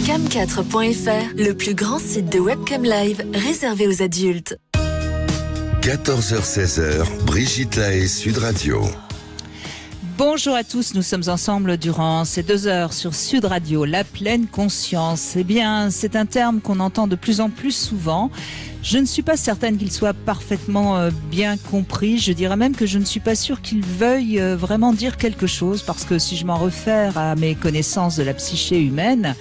Cam4.fr, le plus grand site de webcam live réservé aux adultes. 14h-16h, Brigitte Lahaie, Sud Radio. Bonjour à tous, nous sommes ensemble durant ces 2 heures sur Sud Radio, la pleine conscience. Eh bien, c'est un terme qu'on entend de plus en plus souvent. Je ne suis pas certaine qu'il soit parfaitement bien compris. Je dirais même que je ne suis pas sûre qu'il veuille vraiment dire quelque chose, parce que si je m'en réfère à mes connaissances de la psyché humaine,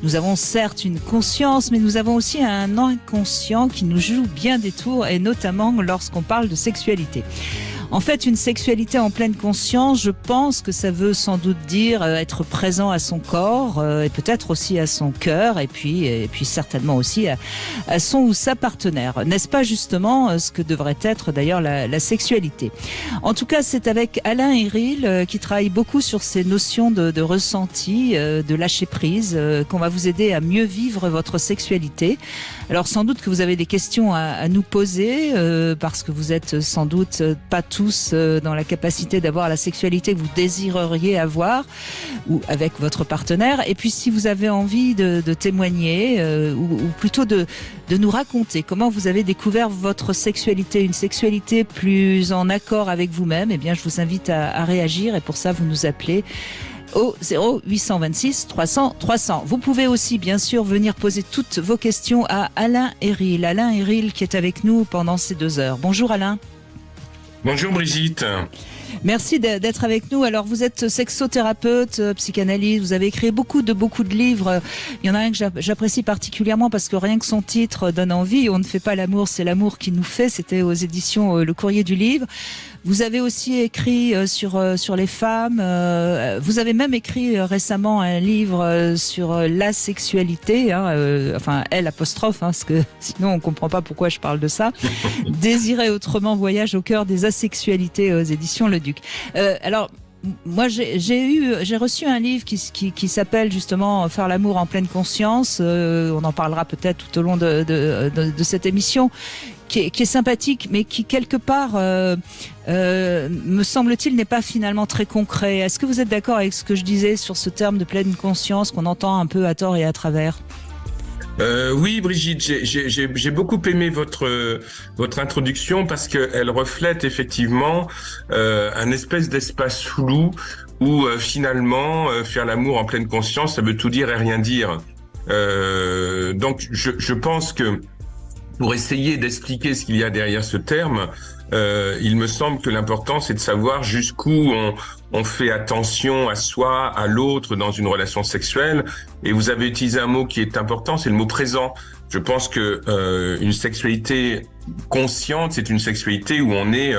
nous avons certes une conscience, mais nous avons aussi un inconscient qui nous joue bien des tours, et notamment lorsqu'on parle de sexualité. En fait, une sexualité en pleine conscience, je pense que ça veut sans doute dire être présent à son corps et peut-être aussi à son cœur et puis certainement aussi à son ou sa partenaire. N'est-ce pas justement ce que devrait être d'ailleurs la sexualité? En tout cas, c'est avec Alain Héril qui travaille beaucoup sur ces notions de ressenti, de lâcher prise, qu'on va vous aider à mieux vivre votre sexualité. Alors sans doute que vous avez des questions à nous poser parce que vous êtes sans doute pas tous dans la capacité d'avoir la sexualité que vous désireriez avoir ou avec votre partenaire. Et puis si vous avez envie de témoigner ou plutôt de nous raconter comment vous avez découvert votre sexualité, une sexualité plus en accord avec vous-même, eh bien je vous invite à réagir, et pour ça vous nous appelez au 0826 300 300. Vous pouvez aussi bien sûr venir poser toutes vos questions à Alain Héril. Alain Héril qui est avec nous pendant ces 2 heures. Bonjour Alain. Bonjour Brigitte. Merci d'être avec nous. Alors vous êtes sexothérapeute, psychanalyste, vous avez écrit beaucoup de livres. Il y en a un que j'apprécie particulièrement parce que rien que son titre donne envie. On ne fait pas l'amour, c'est l'amour qui nous fait. C'était aux éditions Le Courrier du Livre. Vous avez aussi écrit sur les femmes. Vous avez même écrit récemment un livre sur la sexualité. Enfin, L', parce que sinon on comprend pas pourquoi je parle de ça. Désirer autrement, voyage au cœur des asexualités aux éditions Le Duc. Alors, moi, j'ai reçu un livre qui s'appelle justement Faire l'amour en pleine conscience. On en parlera peut-être tout au long de cette émission, qui est sympathique, mais qui quelque part, me semble-t-il, n'est pas finalement très concret. Est-ce que vous êtes d'accord avec ce que je disais sur ce terme de pleine conscience qu'on entend un peu à tort et à travers? Oui, Brigitte, j'ai beaucoup aimé votre introduction parce que elle reflète effectivement un espèce d'espace flou où finalement faire l'amour en pleine conscience, ça veut tout dire et rien dire. Donc je pense que pour essayer d'expliquer ce qu'il y a derrière ce terme, il me semble que l'important c'est de savoir jusqu'où on fait attention à soi, à l'autre dans une relation sexuelle. Et vous avez utilisé un mot qui est important, c'est le mot présent. Je pense que une sexualité consciente, c'est une sexualité où on est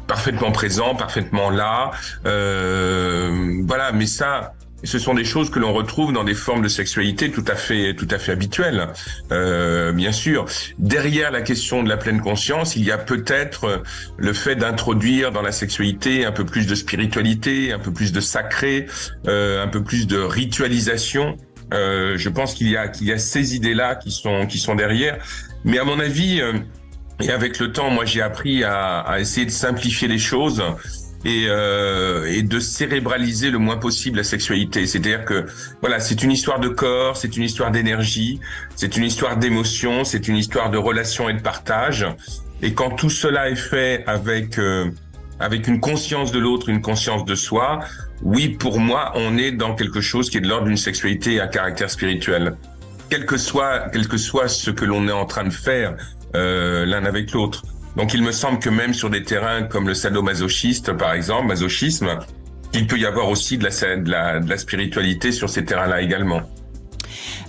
parfaitement présent, parfaitement là. Voilà, mais ça, ce sont des choses que l'on retrouve dans des formes de sexualité tout à fait habituelles. Bien sûr, derrière la question de la pleine conscience, il y a peut-être le fait d'introduire dans la sexualité un peu plus de spiritualité, un peu plus de sacré, un peu plus de ritualisation. Je pense qu'il y a ces idées-là qui sont derrière. Mais à mon avis, et avec le temps, moi j'ai appris à essayer de simplifier les choses. Et de cérébraliser le moins possible la sexualité. C'est-à-dire que voilà, c'est une histoire de corps, c'est une histoire d'énergie, c'est une histoire d'émotion, c'est une histoire de relation et de partage. Et quand tout cela est fait avec une conscience de l'autre, une conscience de soi, oui, pour moi, on est dans quelque chose qui est de l'ordre d'une sexualité à caractère spirituel. Quel que soit ce que l'on est en train de faire l'un avec l'autre. Donc il me semble que même sur des terrains comme le sadomasochiste, par exemple, masochisme, il peut y avoir aussi de la spiritualité sur ces terrains-là également.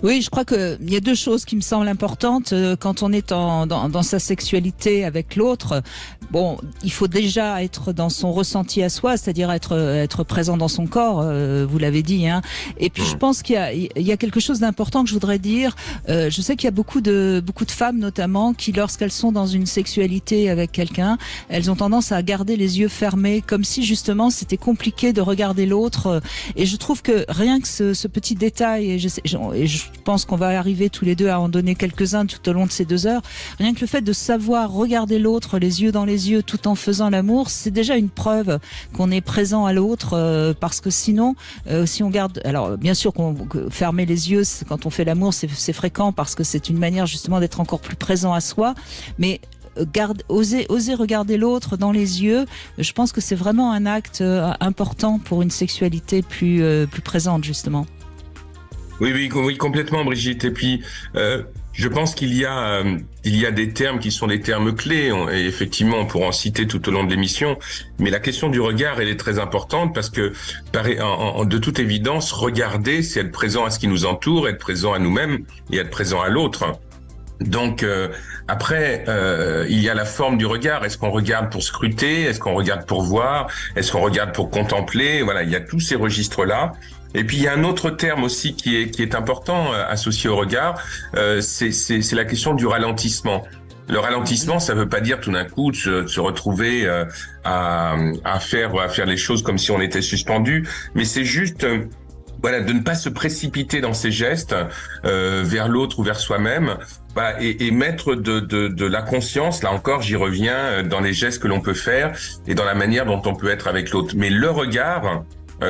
Oui, je crois qu'il y a 2 choses qui me semblent importantes quand on est dans sa sexualité avec l'autre. Bon, il faut déjà être dans son ressenti à soi, c'est-à-dire être présent dans son corps, vous l'avez dit. Hein. Et puis je pense qu'il y a quelque chose d'important que je voudrais dire. Je sais qu'il y a beaucoup de femmes notamment qui, lorsqu'elles sont dans une sexualité avec quelqu'un, elles ont tendance à garder les yeux fermés, comme si justement c'était compliqué de regarder l'autre. Et je trouve que rien que ce petit détail, et je je pense qu'on va arriver tous les deux à en donner quelques-uns tout au long de ces 2 heures. Rien que le fait de savoir regarder l'autre les yeux dans les yeux tout en faisant l'amour, c'est déjà une preuve qu'on est présent à l'autre, parce que sinon, si on garde... Alors, bien sûr que fermer les yeux quand on fait l'amour, c'est fréquent parce que c'est une manière justement d'être encore plus présent à soi, mais oser regarder l'autre dans les yeux, je pense que c'est vraiment un acte important pour une sexualité plus présente, justement. Oui, complètement, Brigitte. Et puis, je pense qu'il y a des termes qui sont des termes clés, et effectivement, on pourra en citer tout au long de l'émission. Mais la question du regard, elle est très importante parce que, de toute évidence, regarder, c'est être présent à ce qui nous entoure, être présent à nous-mêmes et être présent à l'autre. Donc après, il y a la forme du regard. Est-ce qu'on regarde pour scruter? Est-ce qu'on regarde pour voir? Est-ce qu'on regarde pour contempler? Voilà, il y a tous ces registres-là. Et puis il y a un autre terme aussi qui est important associé au regard, c'est la question du ralentissement. Le ralentissement, ça veut pas dire tout d'un coup de se retrouver à faire les choses comme si on était suspendu, mais c'est juste voilà, de ne pas se précipiter dans ses gestes vers l'autre ou vers soi-même, et mettre de la conscience, là encore j'y reviens, dans les gestes que l'on peut faire et dans la manière dont on peut être avec l'autre. Mais le regard,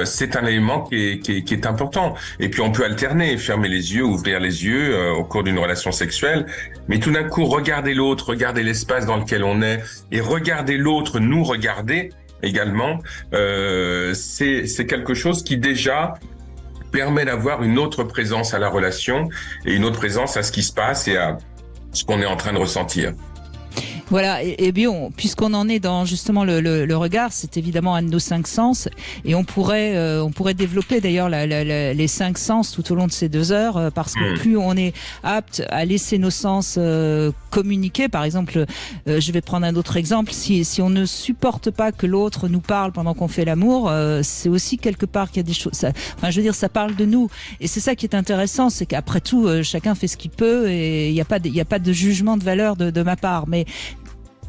c'est un élément qui est important. Et puis on peut alterner, fermer les yeux, ouvrir les yeux au cours d'une relation sexuelle, mais tout d'un coup regarder l'autre, regarder l'espace dans lequel on est et regarder l'autre nous regarder également, c'est quelque chose qui déjà permet d'avoir une autre présence à la relation et une autre présence à ce qui se passe et à ce qu'on est en train de ressentir. Voilà, et bien, puisqu'on en est dans justement le regard, c'est évidemment un de nos 5 sens, et on pourrait développer d'ailleurs les 5 sens tout au long de ces 2 heures, parce que plus on est apte à laisser nos sens communiquer, par exemple, je vais prendre un autre exemple, si on ne supporte pas que l'autre nous parle pendant qu'on fait l'amour, c'est aussi quelque part qu'il y a des choses, ça parle de nous, et c'est ça qui est intéressant, c'est qu'après tout, chacun fait ce qu'il peut, et il n'y a pas de jugement de valeur de ma part, mais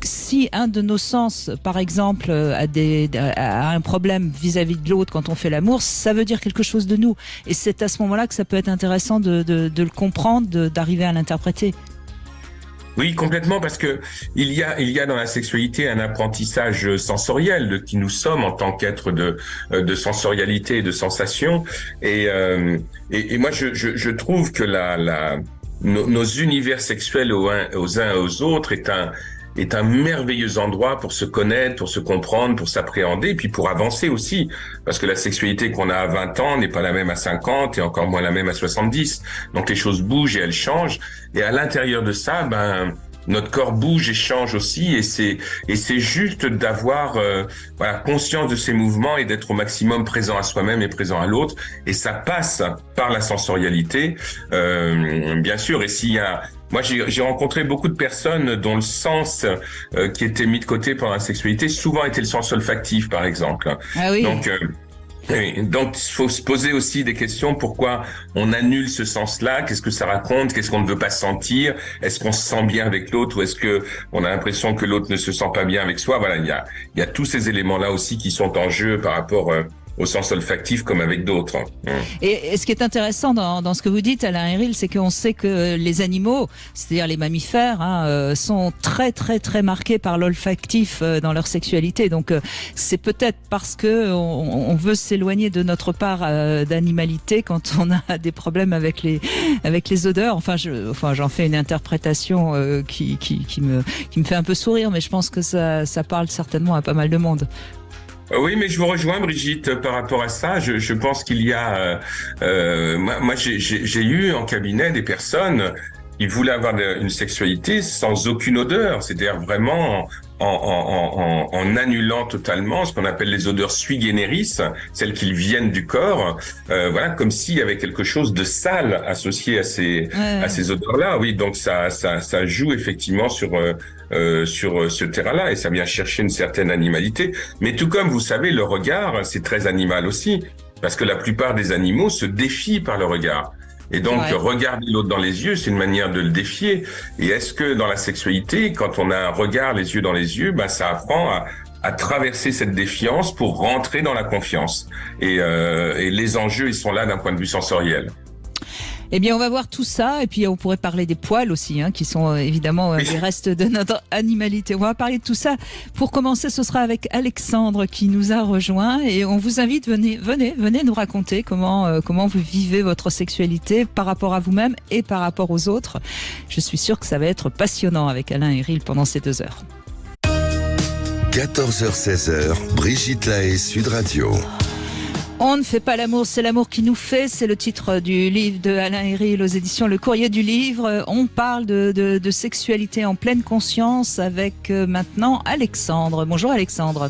si un de nos sens, par exemple, a un problème vis-à-vis de l'autre quand on fait l'amour, ça veut dire quelque chose de nous. Et c'est à ce moment-là que ça peut être intéressant de le comprendre, d'arriver à l'interpréter. Oui, complètement, parce que il y a dans la sexualité un apprentissage sensoriel de qui nous sommes en tant qu'être de sensorialité et de sensation. Et moi, je trouve que nos univers sexuels aux uns et aux autres est un merveilleux endroit pour se connaître, pour se comprendre, pour s'appréhender, et puis pour avancer aussi. Parce que la sexualité qu'on a à 20 ans n'est pas la même à 50 et encore moins la même à 70. Donc les choses bougent et elles changent. Et à l'intérieur de ça, notre corps bouge et change aussi, et c'est juste d'avoir conscience de ces mouvements et d'être au maximum présent à soi-même et présent à l'autre. Et ça passe par la sensorialité, bien sûr. Et moi, j'ai rencontré beaucoup de personnes dont le sens qui était mis de côté pendant la sexualité souvent était le sens olfactif, par exemple. Ah oui. Donc, il faut se poser aussi des questions. Pourquoi on annule ce sens-là? Qu'est-ce que ça raconte? Qu'est-ce qu'on ne veut pas sentir? Est-ce qu'on se sent bien avec l'autre ou est-ce que on a l'impression que l'autre ne se sent pas bien avec soi? Voilà, il y a tous ces éléments-là aussi qui sont en jeu par rapport au sens olfactif comme avec d'autres. Et ce qui est intéressant dans ce que vous dites, Alain Héril, c'est qu'on sait que les animaux, c'est-à-dire les mammifères, sont très très très marqués par l'olfactif dans leur sexualité. Donc c'est peut-être parce que on veut s'éloigner de notre part d'animalité quand on a des problèmes avec les odeurs. Enfin j'en fais une interprétation qui me fait un peu sourire, mais je pense que ça parle certainement à pas mal de monde. Oui, mais je vous rejoins, Brigitte, par rapport à ça. Je pense qu'il y a... moi, j'ai eu en cabinet des personnes qui voulaient avoir une sexualité sans aucune odeur, c'est-à-dire vraiment en annulant totalement ce qu'on appelle les odeurs sui generis, celles qui viennent du corps, comme s'il y avait quelque chose de sale associé à ces odeurs-là. Oui, donc ça joue effectivement sur ce terrain-là, et ça vient chercher une certaine animalité. Mais tout comme vous savez, le regard, c'est très animal aussi, parce que la plupart des animaux se défient par le regard. Et donc, regarder l'autre dans les yeux, c'est une manière de le défier. Et est-ce que dans la sexualité, quand on a un regard les yeux dans les yeux, ça apprend à traverser cette défiance pour rentrer dans la confiance. Et les enjeux, ils sont là d'un point de vue sensoriel. Eh bien, on va voir tout ça, et puis on pourrait parler des poils aussi, qui sont évidemment les restes de notre animalité. On va parler de tout ça. Pour commencer, ce sera avec Alexandre qui nous a rejoint, et on vous invite, venez nous raconter comment vous vivez votre sexualité par rapport à vous-même et par rapport aux autres. Je suis sûre que ça va être passionnant avec Alain Héril pendant ces 2 heures. 14h-16h, Brigitte Lahaie, Sud Radio. On ne fait pas l'amour, c'est l'amour qui nous fait. C'est le titre du livre de Alain Héril aux éditions Le Courrier du Livre. On parle de sexualité en pleine conscience avec maintenant Alexandre. Bonjour Alexandre.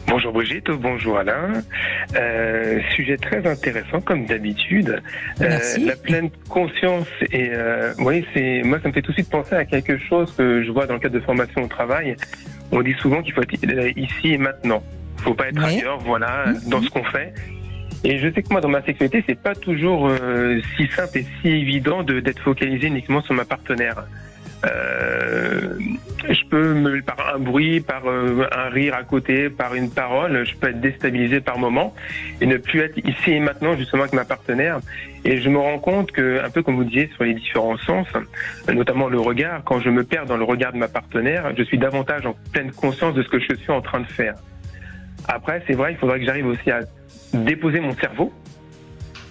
Bonjour Brigitte, bonjour Alain. Sujet très intéressant comme d'habitude. Merci. La pleine conscience et moi ça me fait tout de suite penser à quelque chose que je vois dans le cadre de formation au travail. On dit souvent qu'il faut être ici et maintenant. Il ne faut pas être ailleurs, dans ce qu'on fait. Et je sais que moi, dans ma sexualité, c'est pas toujours si simple et si évident d'être focalisé uniquement sur ma partenaire. Je peux, par un bruit, par un rire à côté, par une parole, je peux être déstabilisé par moment et ne plus être ici et maintenant justement avec ma partenaire. Et je me rends compte que, un peu comme vous disiez sur les différents sens, notamment le regard, quand je me perds dans le regard de ma partenaire, je suis davantage en pleine conscience de ce que je suis en train de faire. Après, c'est vrai, il faudrait que j'arrive aussi à déposer mon cerveau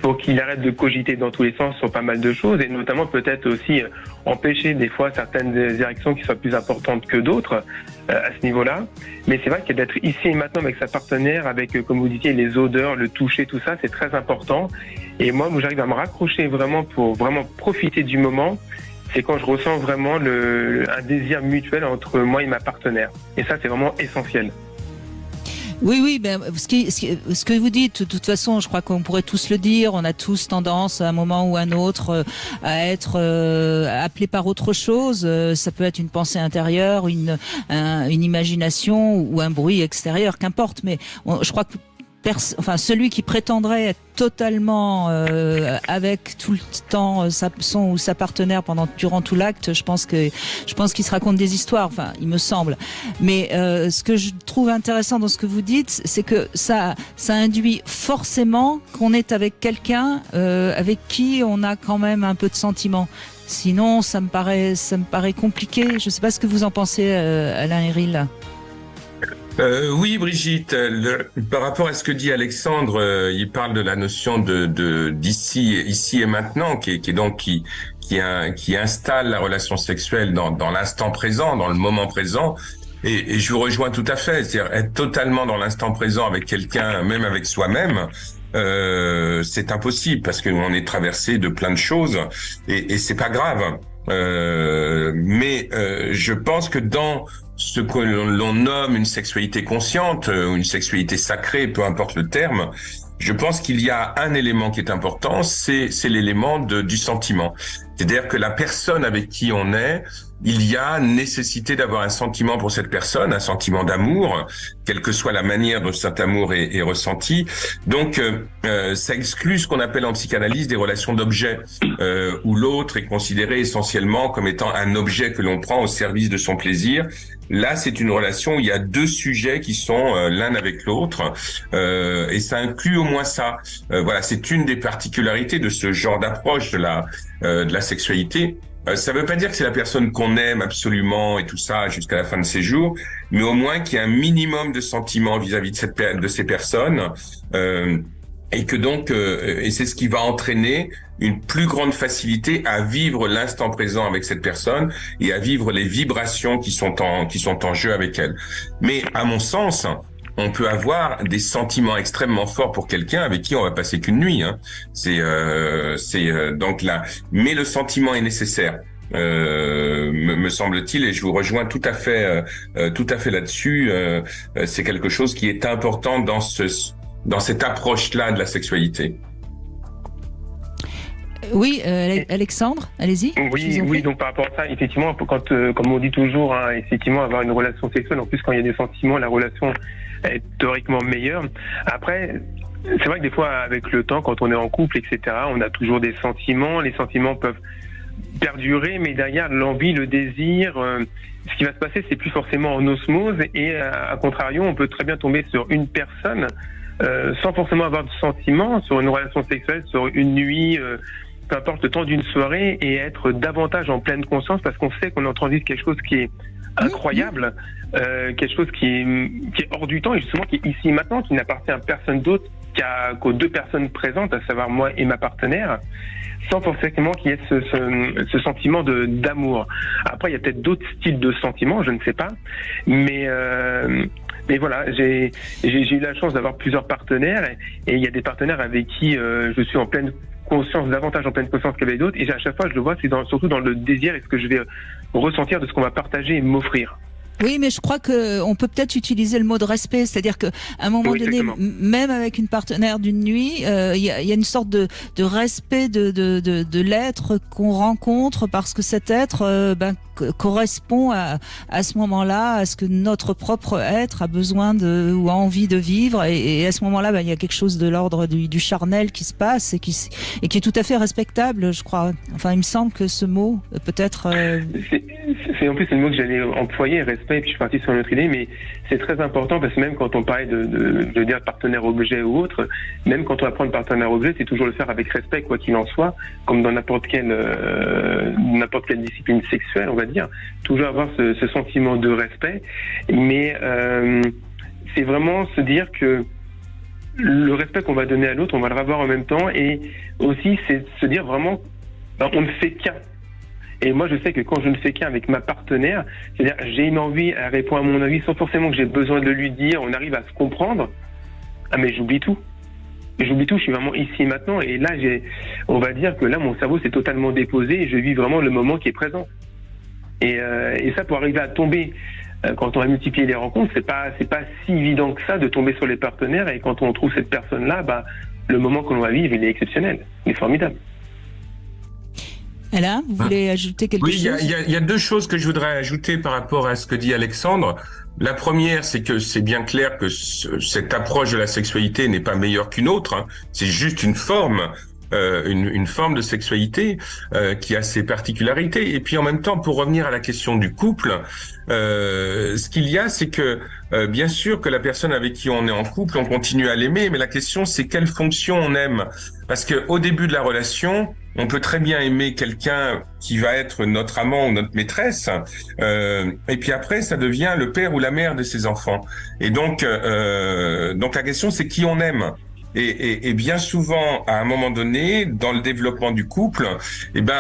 pour qu'il arrête de cogiter dans tous les sens sur pas mal de choses, et notamment peut-être aussi empêcher des fois certaines érections qui soient plus importantes que d'autres à ce niveau-là. Mais c'est vrai qu'il y a d'être ici et maintenant avec sa partenaire, avec, comme vous disiez, les odeurs, le toucher, tout ça, c'est très important. Et moi, où j'arrive à me raccrocher vraiment pour vraiment profiter du moment, c'est quand je ressens vraiment un désir mutuel entre moi et ma partenaire. Et ça, c'est vraiment essentiel. Oui, ben, ce que vous dites, de toute façon, je crois qu'on pourrait tous le dire, on a tous tendance à un moment ou à un autre à être appelé par autre chose. Ça peut être une pensée intérieure, une imagination ou un bruit extérieur, qu'importe. Mais je crois que celui qui prétendrait être totalement avec tout le temps son ou sa partenaire durant tout l'acte, je pense qu'il se raconte des histoires, enfin il me semble. Mais ce que je trouve intéressant dans ce que vous dites, c'est que ça induit forcément qu'on est avec quelqu'un avec qui on a quand même un peu de sentiment. Sinon ça me paraît compliqué. Je ne sais pas ce que vous en pensez, Alain Héril. Oui, Brigitte, par rapport à ce que dit Alexandre, il parle de la notion d'ici et maintenant, qui installe la relation sexuelle dans l'instant présent, dans le moment présent. Et je vous rejoins tout à fait, c'est-à-dire être totalement dans l'instant présent avec quelqu'un, même avec soi-même. C'est impossible parce qu'on est traversé de plein de choses et c'est pas grave. Mais je pense que dans ce que l'on nomme une sexualité consciente ou une sexualité sacrée, peu importe le terme, je pense qu'il y a un élément qui est important, c'est l'élément du sentiment. C'est-à-dire que la personne avec qui on est, il y a nécessité d'avoir un sentiment pour cette personne, un sentiment d'amour, quelle que soit la manière dont cet amour est ressenti. Donc, ça exclut ce qu'on appelle en psychanalyse des relations d'objet, où l'autre est considéré essentiellement comme étant un objet que l'on prend au service de son plaisir. Là, c'est une relation où il y a 2 sujets qui sont l'un avec l'autre, et ça inclut au moins ça. Voilà, c'est une des particularités de ce genre d'approche de la sexualité. Ça veut pas dire que c'est la personne qu'on aime absolument et tout ça jusqu'à la fin de ses jours, mais au moins qu'il y a un minimum de sentiments vis-à-vis de ces personnes, et que donc, et c'est ce qui va entraîner une plus grande facilité à vivre l'instant présent avec cette personne et à vivre les vibrations qui sont en jeu avec elle. Mais à mon sens, on peut avoir des sentiments extrêmement forts pour quelqu'un avec qui on va passer qu'une nuit. Donc là, mais le sentiment est nécessaire, me semble-t-il, et je vous rejoins tout à fait là-dessus. C'est quelque chose qui est important dans cette approche-là de la sexualité. Oui, Alexandre, allez-y. Oui, donc par rapport à ça, effectivement, quand, comme on dit toujours, effectivement, avoir une relation sexuelle, en plus quand il y a des sentiments, la relation est théoriquement meilleure. Après, c'est vrai que des fois, avec le temps, quand on est en couple, etc., on a toujours des sentiments. Les sentiments peuvent perdurer, mais derrière l'envie, le désir, ce qui va se passer, c'est plus forcément en osmose. Et à contrario, on peut très bien tomber sur une personne sans forcément avoir de sentiments, sur une relation sexuelle, sur une nuit peu importe le temps d'une soirée, et être davantage en pleine conscience, parce qu'on sait qu'on est en train de vivre quelque chose qui est incroyable, quelque chose qui est hors du temps, et justement qui est ici et maintenant, qui n'appartient à personne d'autre qu'aux deux personnes présentes, à savoir moi et ma partenaire, sans forcément qu'il y ait ce sentiment d'amour. Après, il y a peut-être d'autres styles de sentiments, je ne sais pas, mais voilà, j'ai eu la chance d'avoir plusieurs partenaires, et il y a des partenaires avec qui je suis en pleine conscience, davantage en pleine conscience qu'avec d'autres, et à chaque fois je le vois, c'est surtout dans le désir et ce que je vais ressentir de ce qu'on va partager et m'offrir. Oui, mais je crois que on peut peut-être utiliser le mot de respect, c'est-à-dire que à un moment donné, même avec une partenaire d'une nuit, il y a une sorte de respect de l'être qu'on rencontre, parce que cet être correspond à ce moment-là à ce que notre propre être a besoin ou a envie de vivre, et à ce moment-là, il y a quelque chose de l'ordre du charnel qui se passe et qui est tout à fait respectable, je crois. Enfin, il me semble que ce mot peut-être. C'est en plus le mot que j'allais employer, respect. Et puis je suis parti sur une autre idée, mais c'est très important, parce que même quand on parlait de dire partenaire objet ou autre, même quand on va prendre partenaire objet, c'est toujours le faire avec respect, quoi qu'il en soit, comme dans n'importe quelle discipline sexuelle, on va dire, toujours avoir ce sentiment de respect, mais c'est vraiment se dire que le respect qu'on va donner à l'autre, on va le revoir en même temps, et aussi c'est se dire vraiment, on ne fait qu'un. Et moi, je sais que quand je ne fais qu'un avec ma partenaire, c'est-à-dire j'ai une envie, elle répond à mon avis sans forcément que j'ai besoin de lui dire, on arrive à se comprendre. Ah, mais j'oublie tout. J'oublie tout, je suis vraiment ici et maintenant. Et là, on va dire que là, mon cerveau s'est totalement déposé, et je vis vraiment le moment qui est présent. Et ça, pour arriver à tomber, quand on va multiplier les rencontres, c'est pas si évident que ça de tomber sur les partenaires. Et quand on trouve cette personne-là, le moment que l'on va vivre, il est exceptionnel, il est formidable. Alain, vous voulez ajouter quelque chose? Oui, il y a deux choses que je voudrais ajouter par rapport à ce que dit Alexandre. La première, c'est que c'est bien clair que cette approche de la sexualité n'est pas meilleure qu'une autre, hein. C'est juste une forme. Une forme de sexualité qui a ses particularités. Et puis en même temps, pour revenir à la question du couple, ce qu'il y a, c'est que bien sûr que la personne avec qui on est en couple, on continue à l'aimer, mais la question c'est quelle fonction on aime. Parce que au début de la relation, on peut très bien aimer quelqu'un qui va être notre amant ou notre maîtresse, et puis après ça devient le père ou la mère de ses enfants. Et donc la question c'est qui on aime. Et bien souvent, à un moment donné, dans le développement du couple,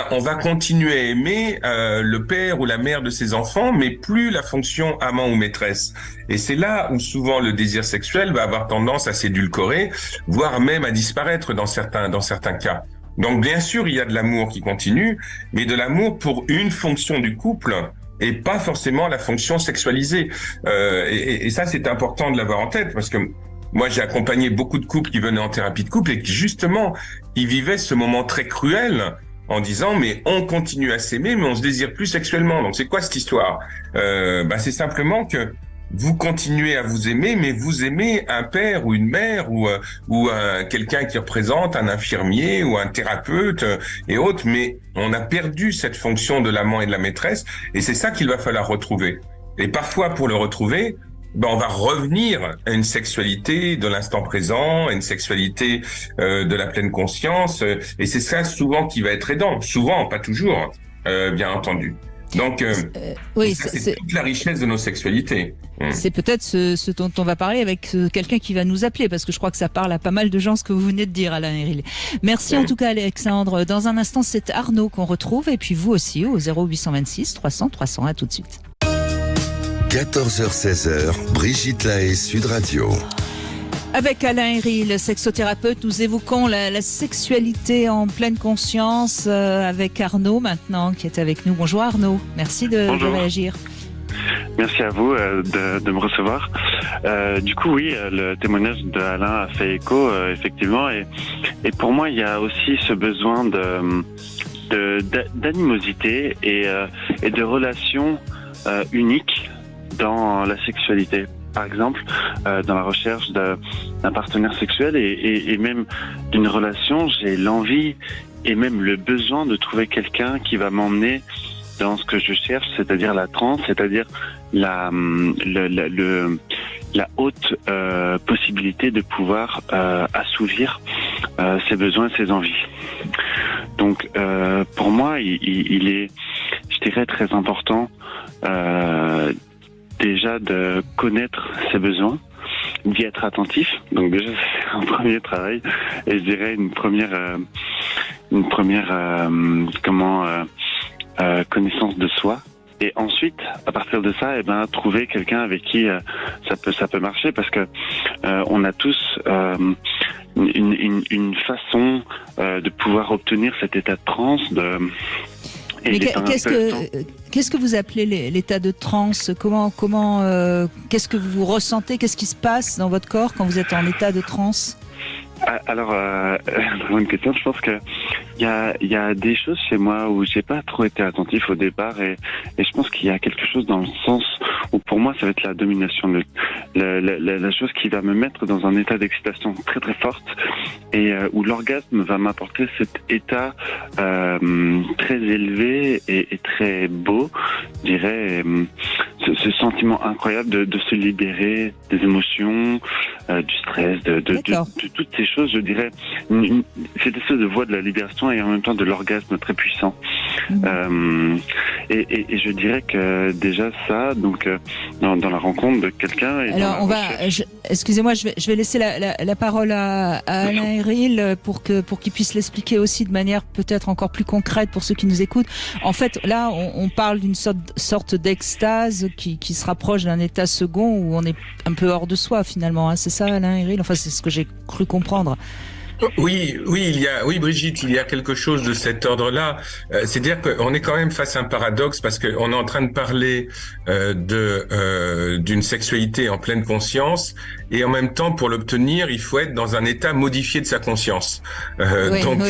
on va continuer à aimer le père ou la mère de ses enfants, mais plus la fonction amant ou maîtresse. Et c'est là où souvent le désir sexuel va avoir tendance à s'édulcorer, voire même à disparaître dans certains cas. Donc bien sûr, il y a de l'amour qui continue, mais de l'amour pour une fonction du couple, et pas forcément la fonction sexualisée. Et ça, c'est important de l'avoir en tête, parce que moi, j'ai accompagné beaucoup de couples qui venaient en thérapie de couple et qui, justement, ils vivaient ce moment très cruel en disant, mais on continue à s'aimer, mais on se désire plus sexuellement. Donc, c'est quoi cette histoire? C'est simplement que vous continuez à vous aimer, mais vous aimez un père ou une mère ou quelqu'un qui représente un infirmier ou un thérapeute et autres, mais on a perdu cette fonction de l'amant et de la maîtresse, et c'est ça qu'il va falloir retrouver. Et parfois, pour le retrouver, on va revenir à une sexualité de l'instant présent, à une sexualité de la pleine conscience, et c'est ça souvent qui va être aidant. Souvent, pas toujours, bien entendu. Donc, oui, c'est toute la richesse de nos sexualités. C'est peut-être ce dont on va parler avec quelqu'un qui va nous appeler, parce que je crois que ça parle à pas mal de gens, ce que vous venez de dire, Alain Héril. Merci en tout cas, Alexandre. Dans un instant, c'est Arnaud qu'on retrouve, et puis vous aussi au 0826 300 300. À tout de suite. 14h-16h, Brigitte Lahaie, Sud Radio. Avec Alain Héril, sexothérapeute, nous évoquons la sexualité en pleine conscience avec Arnaud maintenant qui est avec nous. Bonjour Arnaud, merci de réagir. Merci à vous de me recevoir. Du coup, oui, le témoignage d'Alain a fait écho, effectivement. Et pour moi, il y a aussi ce besoin d'animosité et de relations uniques dans la sexualité. Par exemple, dans la recherche d'un partenaire sexuel et même d'une relation, j'ai l'envie et même le besoin de trouver quelqu'un qui va m'emmener dans ce que je cherche, c'est-à-dire la transe, c'est-à-dire la haute possibilité de pouvoir assouvir ses besoins et ses envies. Donc, pour moi, il est, je dirais, très important déjà de connaître ses besoins, d'y être attentif. Donc déjà, c'est un premier travail, et je dirais une première connaissance de soi. Et ensuite, à partir de ça, trouver quelqu'un avec qui ça peut marcher, parce que on a tous une façon de pouvoir obtenir cet état de transe. Mais qu'est-ce que vous appelez l'état de transe ? Comment qu'est-ce que vous ressentez ? Qu'est-ce qui se passe dans votre corps quand vous êtes en état de transe ? Alors, bonne question. Je pense que il y a des choses chez moi où j'ai pas trop été attentif au départ, et je pense qu'il y a quelque chose dans le sens où pour moi ça va être la domination, la chose qui va me mettre dans un état d'excitation très très forte, et où l'orgasme va m'apporter cet état très élevé et très beau, je dirais, ce sentiment incroyable de se libérer des émotions, du stress, de toutes ces choses, je dirais, cette espèce de voie de la libération et en même temps de l'orgasme très puissant. Et je dirais que déjà ça, donc dans la rencontre de quelqu'un. Alors excusez-moi, je vais laisser la parole à Alain Héril pour qu'il puisse l'expliquer aussi de manière peut-être encore plus concrète pour ceux qui nous écoutent. En fait, là, on parle d'une sorte d'extase qui se rapproche d'un état second où on est un peu hors de soi finalement. Hein. C'est ça, Alain Héril ? Enfin, c'est ce que j'ai cru comprendre. Oui, Brigitte, il y a quelque chose de cet ordre-là. C'est-à-dire qu'on est quand même face à un paradoxe, parce qu'on est en train de parler d'une sexualité en pleine conscience, et en même temps, pour l'obtenir, il faut être dans un état modifié de sa conscience. Donc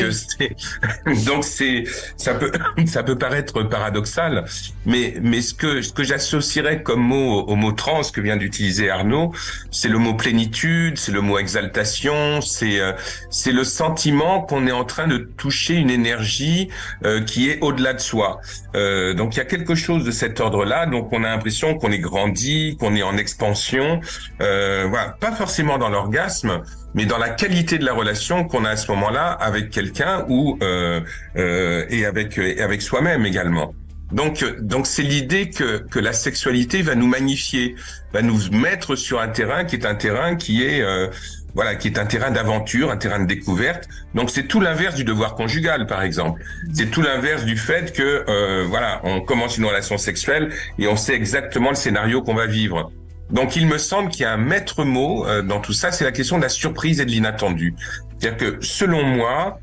ça peut paraître paradoxal, mais ce que j'associerais comme mot au mot trans que vient d'utiliser Arnaud, c'est le mot plénitude, c'est le mot exaltation, c'est le sentiment qu'on est en train de toucher une énergie qui est au-delà de soi. Donc il y a quelque chose de cet ordre-là. Donc on a l'impression qu'on est grandi, qu'on est en expansion. Voilà, pas forcément dans l'orgasme, mais dans la qualité de la relation qu'on a à ce moment-là avec quelqu'un et avec soi-même également. Donc c'est l'idée que la sexualité va nous magnifier, va nous mettre sur un terrain qui est un terrain qui est un terrain d'aventure, un terrain de découverte. Donc c'est tout l'inverse du devoir conjugal, par exemple. C'est tout l'inverse du fait que on commence une relation sexuelle et on sait exactement le scénario qu'on va vivre. Donc il me semble qu'il y a un maître mot dans tout ça, c'est la question de la surprise et de l'inattendu. C'est-à-dire que selon moi,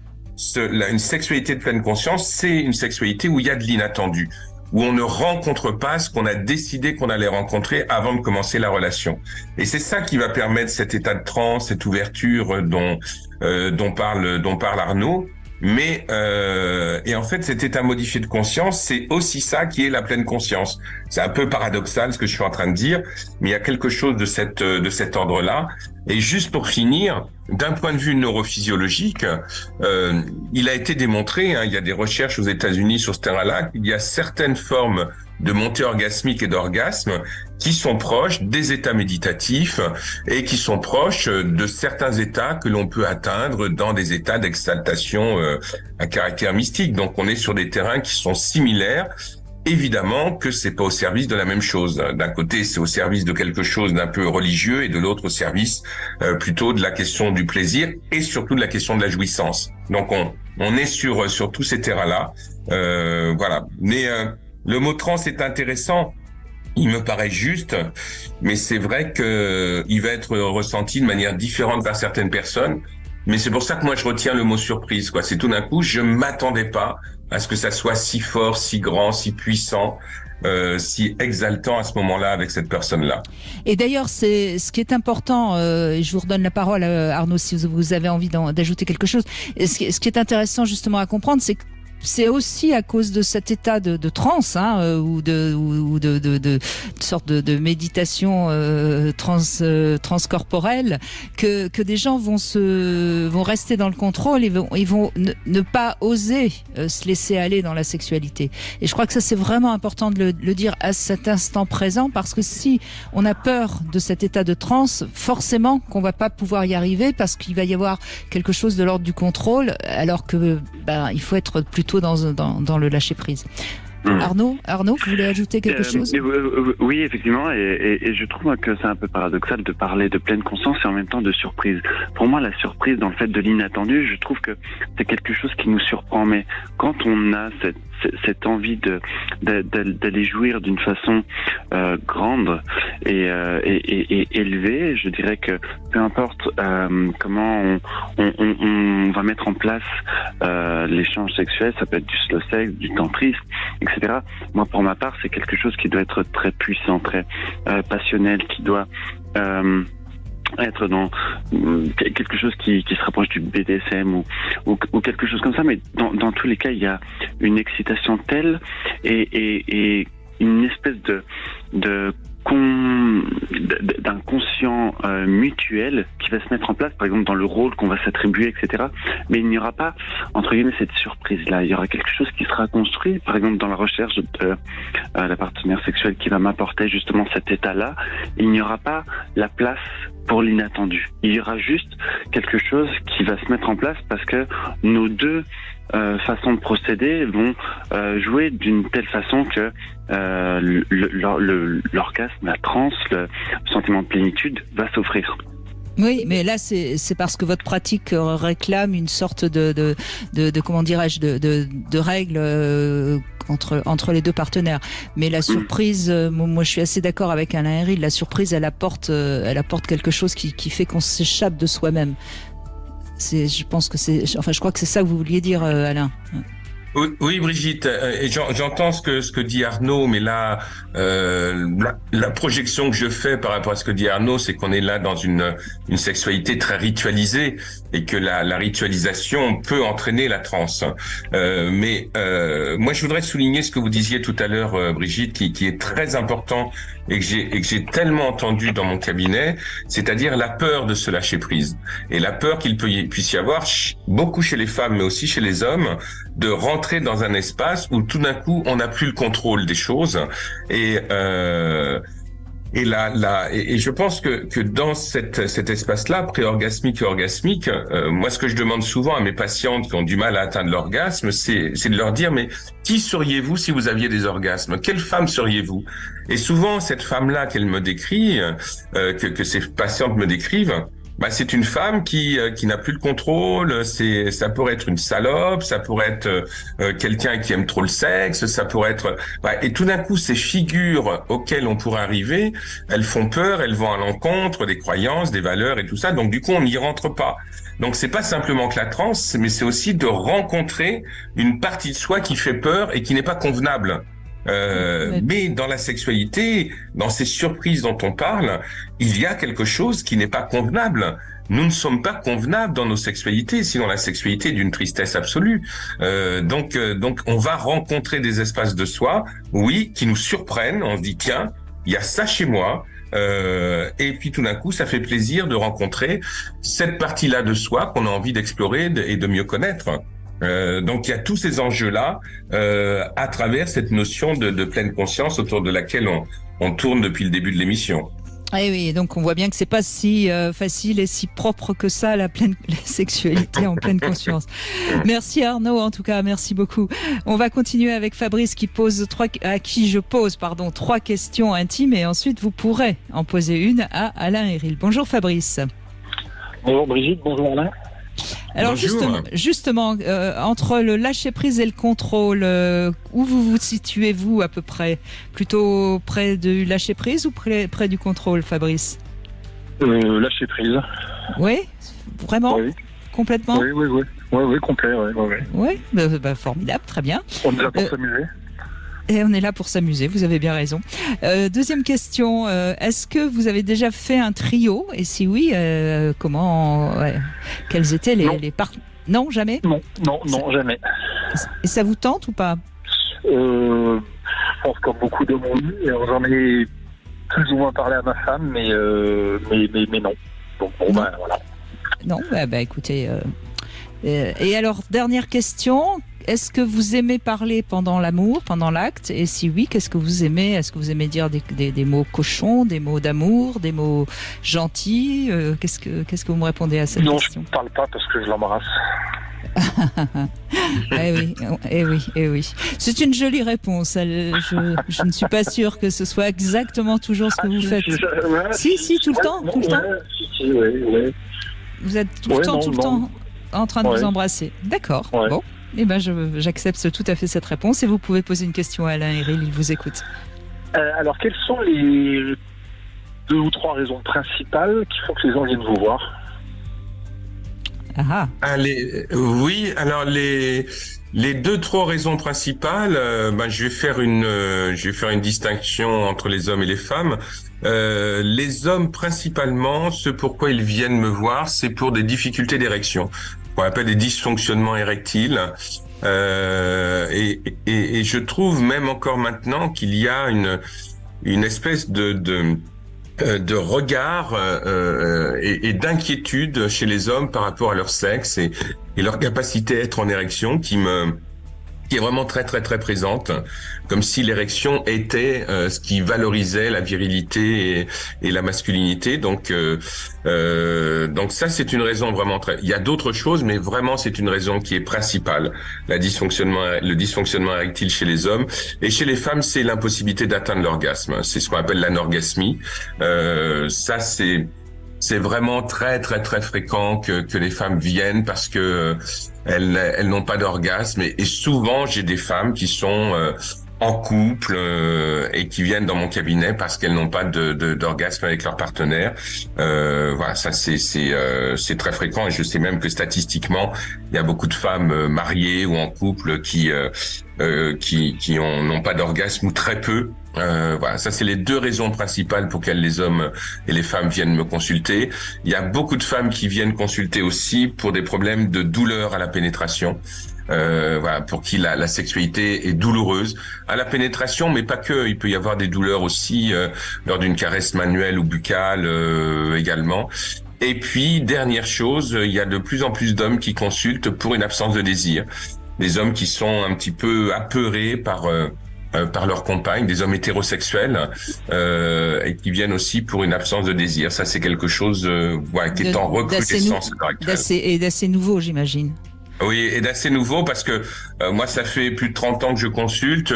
une sexualité de pleine conscience, c'est une sexualité où il y a de l'inattendu, où on ne rencontre pas ce qu'on a décidé qu'on allait rencontrer avant de commencer la relation. Et c'est ça qui va permettre cet état de transe, cette ouverture dont parle Arnaud. Mais et en fait, cet état modifié de conscience, c'est aussi ça qui est la pleine conscience. C'est un peu paradoxal ce que je suis en train de dire, mais il y a quelque chose de cet ordre-là. Et juste pour finir, d'un point de vue neurophysiologique, il a été démontré, il y a des recherches aux États-Unis sur ce terrain-là, qu'il y a certaines formes de montée orgasmique et d'orgasme qui sont proches des états méditatifs et qui sont proches de certains états que l'on peut atteindre dans des états d'exaltation à caractère mystique. Donc on est sur des terrains qui sont similaires. Évidemment que c'est pas au service de la même chose. D'un côté, c'est au service de quelque chose d'un peu religieux, et de l'autre au service plutôt de la question du plaisir et surtout de la question de la jouissance. Donc on est sur tous ces terrains-là. Voilà. Mais le mot trans est intéressant. Il me paraît juste, mais c'est vrai que il va être ressenti de manière différente par certaines personnes. Mais c'est pour ça que moi je retiens le mot surprise, quoi. C'est tout d'un coup, je m'attendais pas à ce que ça soit si fort, si grand, si puissant, si exaltant à ce moment-là avec cette personne-là. Et d'ailleurs, c'est ce qui est important. Je vous redonne la parole, Arnaud, si vous avez envie d'ajouter quelque chose. Et ce qui est intéressant justement à comprendre, c'est que c'est aussi à cause de cet état de transe, ou de sorte de méditation transcorporelle, que des gens vont rester dans le contrôle et vont ne pas oser se laisser aller dans la sexualité. Et je crois que ça, c'est vraiment important de le dire à cet instant présent, parce que si on a peur de cet état de transe, forcément qu'on va pas pouvoir y arriver, parce qu'il va y avoir quelque chose de l'ordre du contrôle, alors que il faut être plutôt dans le lâcher prise. Arnaud, vous voulez ajouter quelque chose ? Oui, effectivement, et je trouve que c'est un peu paradoxal de parler de pleine conscience et en même temps de surprise. Pour moi, la surprise dans le fait de l'inattendu, je trouve que c'est quelque chose qui nous surprend, mais quand on a cette envie d'aller jouir d'une façon grande et élevée, je dirais que peu importe comment on va mettre en place l'échange sexuel, ça peut être du slow sex, du tantrisme, etc. Moi, pour ma part, c'est quelque chose qui doit être très puissant, très passionnel, qui doit être dans quelque chose qui se rapproche du BDSM ou quelque chose comme ça, mais dans tous les cas, il y a une excitation telle et une espèce d'un conscient mutuel qui va se mettre en place, par exemple dans le rôle qu'on va s'attribuer, etc. Mais il n'y aura pas, entre guillemets, cette surprise-là. Il y aura quelque chose qui sera construit, par exemple dans la recherche de la partenaire sexuelle qui va m'apporter justement cet état-là. Il n'y aura pas la place pour l'inattendu. Il y aura juste quelque chose qui va se mettre en place parce que nos deux façons de procéder vont jouer d'une telle façon que l'orgasme, la transe, le sentiment de plénitude va s'offrir. Oui, mais là, c'est parce que votre pratique réclame une sorte de comment dirais-je, de règles entre les deux partenaires. Mais la surprise, moi, je suis assez d'accord avec Alain Héril. La surprise, elle apporte quelque chose qui fait qu'on s'échappe de soi-même. Je crois que c'est ça que vous vouliez dire, Alain. Oui, Brigitte, et j'entends ce que dit Arnaud, mais là, la projection que je fais par rapport à ce que dit Arnaud, c'est qu'on est là dans une sexualité très ritualisée et que la ritualisation peut entraîner la transe. Mais moi, je voudrais souligner ce que vous disiez tout à l'heure, Brigitte, qui est très important et que j'ai tellement entendu dans mon cabinet, c'est-à-dire la peur de se lâcher prise et la peur qu'il puisse y avoir beaucoup chez les femmes, mais aussi chez les hommes, de rentrer dans un espace où tout d'un coup on n'a plus le contrôle des choses et je pense que dans cet espace-là, pré-orgasmique et orgasmique, moi ce que je demande souvent à mes patientes qui ont du mal à atteindre l'orgasme, c'est de leur dire mais qui seriez-vous si vous aviez des orgasmes ? Quelle femme seriez-vous ? Et souvent cette femme-là qu'elle me décrit, que ces patientes me décrivent, c'est une femme qui n'a plus le contrôle. Ça pourrait être une salope, ça pourrait être quelqu'un qui aime trop le sexe, ça pourrait être et tout d'un coup ces figures auxquelles on pourrait arriver, elles font peur, elles vont à l'encontre des croyances, des valeurs et tout ça. Donc du coup on n'y rentre pas. Donc c'est pas simplement que la transe, mais c'est aussi de rencontrer une partie de soi qui fait peur et qui n'est pas convenable. Mais dans la sexualité, dans ces surprises dont on parle, il y a quelque chose qui n'est pas convenable. Nous ne sommes pas convenables dans nos sexualités, sinon la sexualité est d'une tristesse absolue. Donc on va rencontrer des espaces de soi, oui, qui nous surprennent. On se dit tiens, il y a ça chez moi. Et puis tout d'un coup, ça fait plaisir de rencontrer cette partie-là de soi qu'on a envie d'explorer et de mieux connaître. Donc il y a tous ces enjeux-là à travers cette notion de pleine conscience autour de laquelle on tourne depuis le début de l'émission. Oui, donc on voit bien que c'est pas si facile et si propre que ça la sexualité en pleine conscience. Merci Arnaud, en tout cas, merci beaucoup. On va continuer avec Fabrice qui à qui je pose trois questions intimes et ensuite vous pourrez en poser une à Alain Héril. Bonjour Fabrice. Bonjour Brigitte, bonjour Alain. Alors justement, entre le lâcher-prise et le contrôle, où vous situez-vous à peu près ? Plutôt près du lâcher-prise ou près du contrôle, Fabrice ? Lâcher-prise. Oui ? Vraiment ? Oui. Complètement ? Oui, complet, oui. Oui, formidable, très bien. On est là pour s'amuser. Et on est là pour s'amuser, vous avez bien raison. Deuxième question, est-ce que vous avez déjà fait un trio ? Et si oui, comment quels étaient les parts ? Non, jamais ? Non, jamais. Et ça vous tente ou pas? Je pense comme beaucoup de monde, j'en ai plus ou moins parlé à ma femme, mais non. Donc bon, Non. Voilà. Non, écoutez. Et alors, dernière question. Est-ce que vous aimez parler pendant l'amour, pendant l'acte? Et si oui, qu'est-ce que vous aimez? Est-ce que vous aimez dire des mots cochons, des mots d'amour, des mots gentils? Qu'est-ce que vous me répondez à cette question? Non, je parle pas parce que je l'embrasse. Eh oui. C'est une jolie réponse. Je ne suis pas sûre que ce soit exactement toujours ce que vous faites. Si, tout le temps. Oui. Vous êtes tout le temps en train de vous embrasser. D'accord. Ouais. Bon. Eh ben, j'accepte tout à fait cette réponse et vous pouvez poser une question à Alain Héril, il vous écoute. Alors, quelles sont les 2 ou 3 raisons principales qui font que les gens viennent vous voir? Oui, alors les 2-3 raisons principales, je vais faire une distinction entre les hommes et les femmes. Les hommes principalement, ce pourquoi ils viennent me voir, c'est pour des difficultés d'érection, qu'on appelle des dysfonctionnements érectiles. Et je trouve même encore maintenant qu'il y a une espèce de regard et d'inquiétude chez les hommes par rapport à leur sexe et leur capacité à être en érection qui est vraiment très très très présente, comme si l'érection était ce qui valorisait la virilité et la masculinité. Donc ça c'est une raison vraiment très. Il y a d'autres choses, mais vraiment c'est une raison qui est principale. Le dysfonctionnement érectile chez les hommes, et chez les femmes c'est l'impossibilité d'atteindre l'orgasme. C'est ce qu'on appelle l'anorgasmie. Ça c'est vraiment très très très fréquent que les femmes viennent parce que elles n'ont pas d'orgasme et souvent j'ai des femmes qui sont en couple et qui viennent dans mon cabinet parce qu'elles n'ont pas d'orgasme avec leur partenaire. Voilà, ça c'est très fréquent et je sais même que statistiquement il y a beaucoup de femmes mariées ou en couple qui n'ont pas d'orgasme ou très peu. Voilà, ça c'est les 2 raisons principales pour lesquelles les hommes et les femmes viennent me consulter. Il y a beaucoup de femmes qui viennent consulter aussi pour des problèmes de douleur à la pénétration. Voilà, pour qui la sexualité est douloureuse à la pénétration, mais pas que. Il peut y avoir des douleurs aussi lors d'une caresse manuelle ou buccale également. Et puis dernière chose, il y a de plus en plus d'hommes qui consultent pour une absence de désir. Des hommes qui sont un petit peu apeurés par leur compagne, des hommes hétérosexuels et qui viennent aussi pour une absence de désir. Ça, c'est quelque chose qui est en recrudescence. D'assez nouveau, j'imagine. Oui, et d'assez nouveau parce que moi, ça fait plus de 30 ans que je consulte.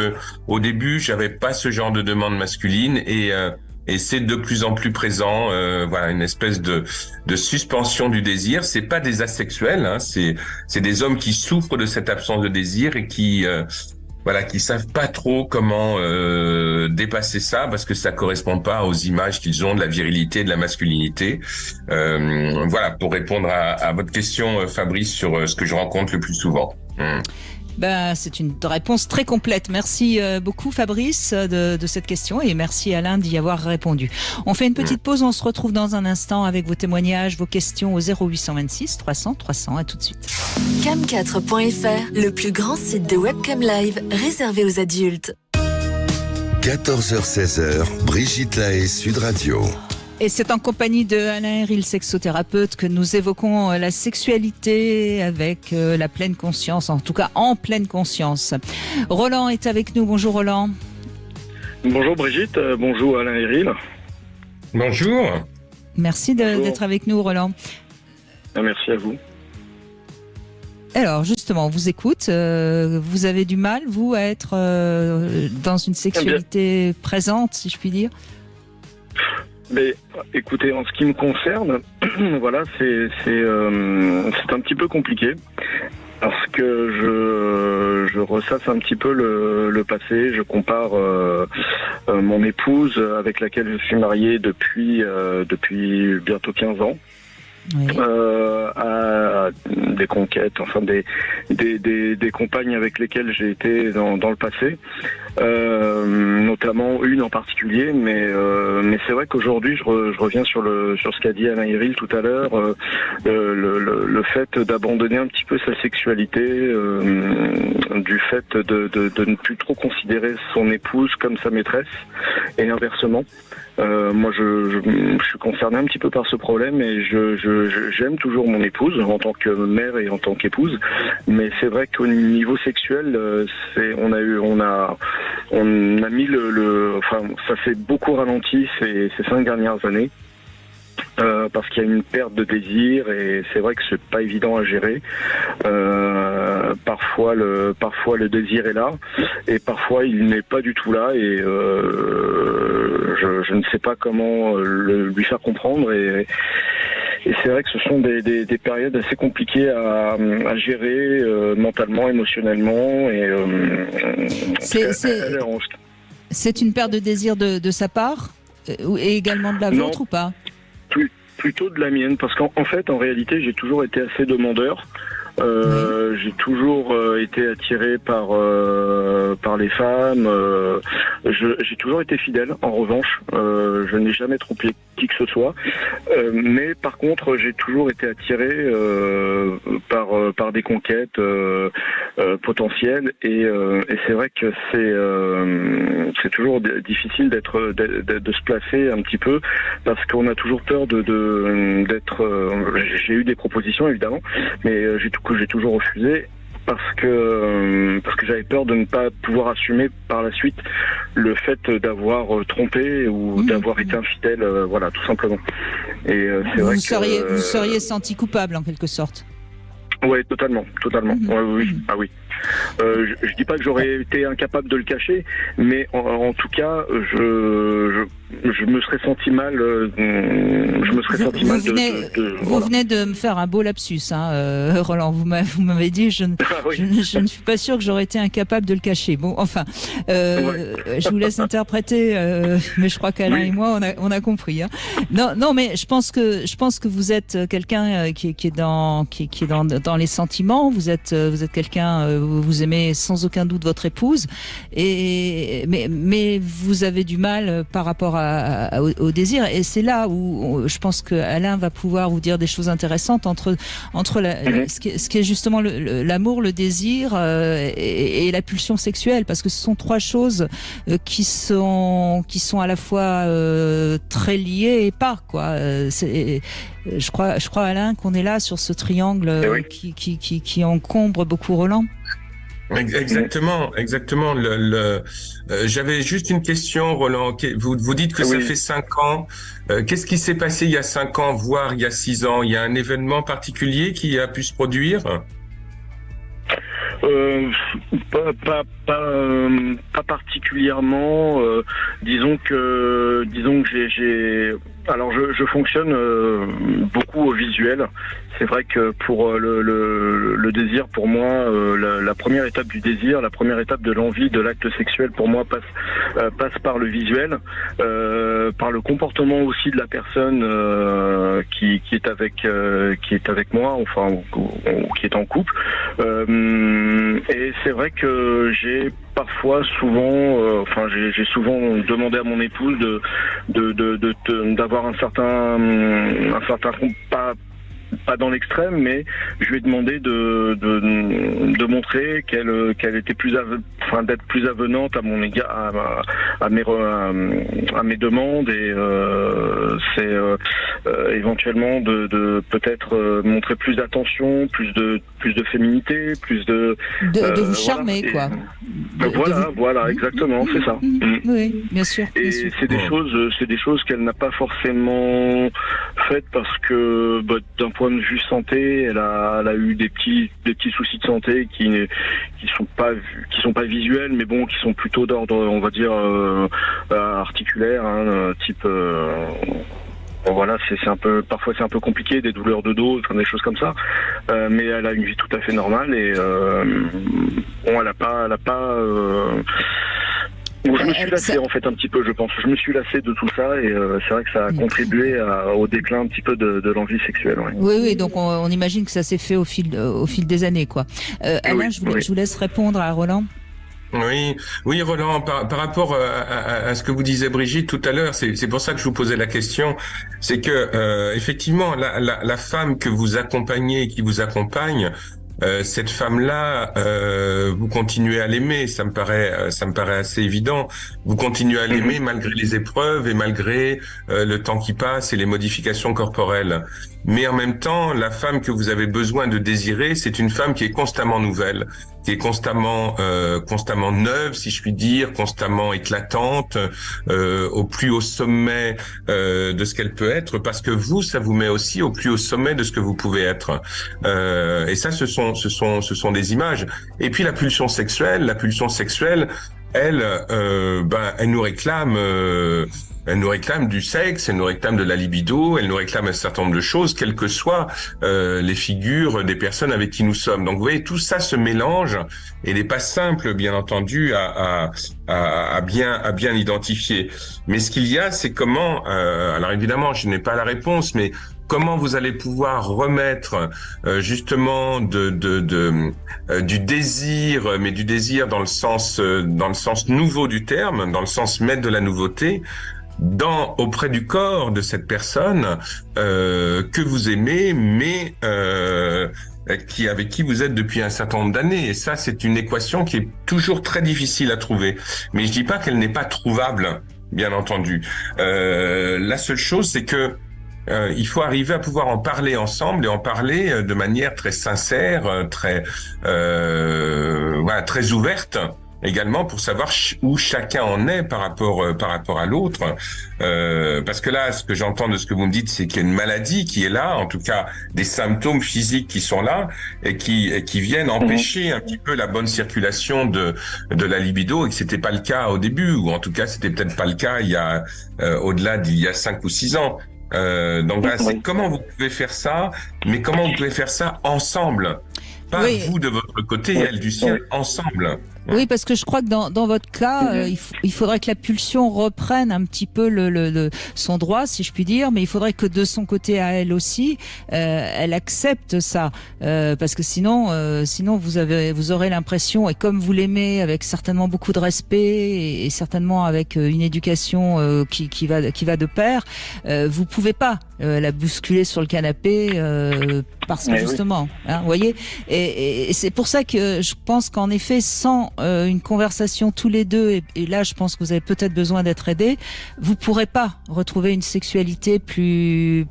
Au début, j'avais pas ce genre de demande masculine et c'est de plus en plus présent. Voilà, une espèce de suspension du désir. C'est pas des asexuels, hein, c'est des hommes qui souffrent de cette absence de désir et qui savent pas trop comment dépasser ça parce que ça correspond pas aux images qu'ils ont de la virilité et de la masculinité. Voilà, pour répondre à votre question, Fabrice, sur ce que je rencontre le plus souvent. C'est une réponse très complète. Merci beaucoup Fabrice de cette question et merci Alain d'y avoir répondu. On fait une petite pause, on se retrouve dans un instant avec vos témoignages, vos questions au 0826 300 300. À tout de suite. Cam4.fr, le plus grand site de webcam live réservé aux adultes. 14h-16h, Brigitte Lahaie, Sud Radio. Et c'est en compagnie de Alain Héril, sexothérapeute, que nous évoquons la sexualité avec la pleine conscience, en tout cas en pleine conscience. Roland est avec nous. Bonjour Roland. Bonjour Brigitte, bonjour Alain Héril. Bonjour. Merci d'être avec nous Roland. Merci à vous. Alors justement, on vous écoute. Vous avez du mal, vous, à être dans une sexualité présente, si je puis dire? Mais écoutez, en ce qui me concerne, voilà, c'est un petit peu compliqué parce que je ressasse un petit peu le passé. Je compare mon épouse avec laquelle je suis marié depuis bientôt 15 ans. Oui. À des conquêtes, enfin des compagnes avec lesquelles j'ai été dans le passé, notamment une en particulier, mais c'est vrai qu'aujourd'hui je reviens sur ce qu'a dit Alain Héril tout à l'heure, le fait d'abandonner un petit peu sa sexualité, du fait de ne plus trop considérer son épouse comme sa maîtresse, et inversement. Moi, je suis concerné un petit peu par ce problème et j'aime toujours mon épouse en tant que mère et en tant qu'épouse, mais c'est vrai qu'au niveau sexuel, on a mis enfin, ça s'est beaucoup ralenti ces 5 dernières années. Parce qu'il y a une perte de désir et c'est vrai que c'est pas évident à gérer. Parfois le désir est là et parfois il n'est pas du tout là et je ne sais pas comment lui faire comprendre et c'est vrai que ce sont des périodes assez compliquées à gérer mentalement, émotionnellement et c'est une perte de désir de sa part et également de la vôtre ou pas? Plutôt de la mienne, parce qu'en fait, en réalité, j'ai toujours été assez demandeur. J'ai toujours été attiré par les femmes. J'ai toujours été fidèle. En revanche, je n'ai jamais trompé qui que ce soit. Mais par contre, j'ai toujours été attiré par des conquêtes potentielles. Et c'est vrai que c'est toujours difficile de se placer un petit peu parce qu'on a toujours peur d'être. J'ai eu des propositions évidemment, mais que j'ai toujours refusé parce que j'avais peur de ne pas pouvoir assumer par la suite le fait d'avoir trompé ou d'avoir été infidèle, voilà, tout simplement. Et c'est vrai vous seriez senti coupable en quelque sorte. Ouais, totalement. Oui. Ah oui. Je dis pas que j'aurais été incapable de le cacher, mais en tout cas, je me serais senti mal. Vous venez de me faire un beau lapsus, hein, Roland. Vous m'avez dit, je ne suis pas sûr que j'aurais été incapable de le cacher. Bon, enfin, je vous laisse interpréter, mais je crois qu'Alain et moi, on a compris. Hein. Non, mais je pense que vous êtes quelqu'un qui est dans les sentiments. Vous êtes quelqu'un. Vous aimez sans aucun doute votre épouse, mais vous avez du mal par rapport au désir, et c'est là où je pense que Alain va pouvoir vous dire des choses intéressantes entre ce qui est justement l'amour, le désir et la pulsion sexuelle, parce que ce sont 3 choses qui sont à la fois très liées et pas quoi. Je crois Alain qu'on est là sur ce triangle qui encombre beaucoup Roland. Exactement. J'avais juste une question, Roland. Vous dites que ça fait 5 ans. Qu'est-ce qui s'est passé il y a 5 ans, voire il y a 6 ans? Il y a un événement particulier qui a pu se produire? Pas particulièrement. Disons que j'ai. Alors je fonctionne beaucoup au visuel. C'est vrai que pour le désir, pour moi, la première étape du désir, la première étape de l'envie, de l'acte sexuel, pour moi passe par le visuel, par le comportement aussi de la personne qui est avec moi, enfin ou qui est en couple. Et c'est vrai que j'ai j'ai souvent demandé à mon épouse d'avoir un certain pas dans l'extrême, mais je lui ai demandé de montrer qu'elle était d'être plus avenante à mon égard, à mes demandes, et c'est éventuellement de peut-être montrer plus d'attention, plus de féminité, plus de vous charmer, quoi. Voilà, exactement, c'est ça. Oui, bien sûr. Et c'est des choses qu'elle n'a pas forcément faites parce que d'un point de vue santé, elle a eu des petits soucis de santé qui sont pas visuels, mais bon, qui sont plutôt d'ordre, on va dire, articulaire, hein, type. Bon, voilà, parfois c'est un peu compliqué, des douleurs de dos, des choses comme ça. Mais elle a une vie tout à fait normale et bon, elle a pas Bon, je me suis lassé en fait un petit peu, je pense. Je me suis lassé de tout ça et c'est vrai que ça a contribué au déclin un petit peu de l'envie sexuelle. Ouais. Oui, donc on imagine que ça s'est fait au fil des années, quoi. Alain, je vous laisse répondre à Roland. Oui, Roland, par rapport à ce que vous disiez Brigitte tout à l'heure, c'est pour ça que je vous posais la question, c'est que effectivement la femme que vous accompagnez, qui vous accompagne, cette femme-là, vous continuez à l'aimer, ça me paraît assez évident. Vous continuez à l'aimer malgré les épreuves et malgré le temps qui passe et les modifications corporelles. Mais en même temps, la femme que vous avez besoin de désirer, c'est une femme qui est constamment nouvelle, qui est constamment neuve, si je puis dire, constamment éclatante, au plus haut sommet de ce qu'elle peut être, parce que vous, ça vous met aussi au plus haut sommet de ce que vous pouvez être. Et ça, ce sont des images. Et puis la pulsion sexuelle, elle nous réclame. Elle nous réclame du sexe, elle nous réclame de la libido, elle nous réclame un certain nombre de choses, quelles que soient les figures des personnes avec qui nous sommes. Donc vous voyez, tout ça se mélange et n'est pas simple, bien entendu, à bien identifier. Mais ce qu'il y a, c'est comment. Alors évidemment, je n'ai pas la réponse, mais comment vous allez pouvoir remettre justement du désir, mais du désir dans le sens nouveau du terme, dans le sens mettre de la nouveauté auprès du corps de cette personne que vous aimez, mais avec qui vous êtes depuis un certain nombre d'années. Et ça, c'est une équation qui est toujours très difficile à trouver. Mais je dis pas qu'elle n'est pas trouvable, bien entendu. La seule chose, c'est que il faut arriver à pouvoir en parler ensemble et en parler de manière très sincère, très ouverte. Également pour savoir où chacun en est par rapport à l'autre, parce que là, ce que j'entends de ce que vous me dites, c'est qu'il y a une maladie qui est là, en tout cas des symptômes physiques qui sont là et qui viennent empêcher un petit peu la bonne circulation de la libido, et que c'était pas le cas au début, ou en tout cas c'était peut-être pas le cas il y a au-delà d'il y a 5 ou 6 ans. Donc là, c'est comment vous pouvez faire ça, mais comment vous pouvez faire ça ensemble, pas vous de votre côté et elle du sien, ensemble. Oui, parce que je crois que dans votre cas, il faudrait que la pulsion reprenne un petit peu son droit, si je puis dire, mais il faudrait que de son côté à elle aussi, elle accepte ça, parce que sinon vous aurez l'impression, et comme vous l'aimez, avec certainement beaucoup de respect et certainement avec une éducation qui va de pair, vous pouvez pas la bousculer sur le canapé parce que justement, vous voyez, et c'est pour ça que je pense qu'en effet, sans une conversation tous les deux, et là je pense que vous avez peut-être besoin d'être aidés, vous pourrez pas retrouver une sexualité plus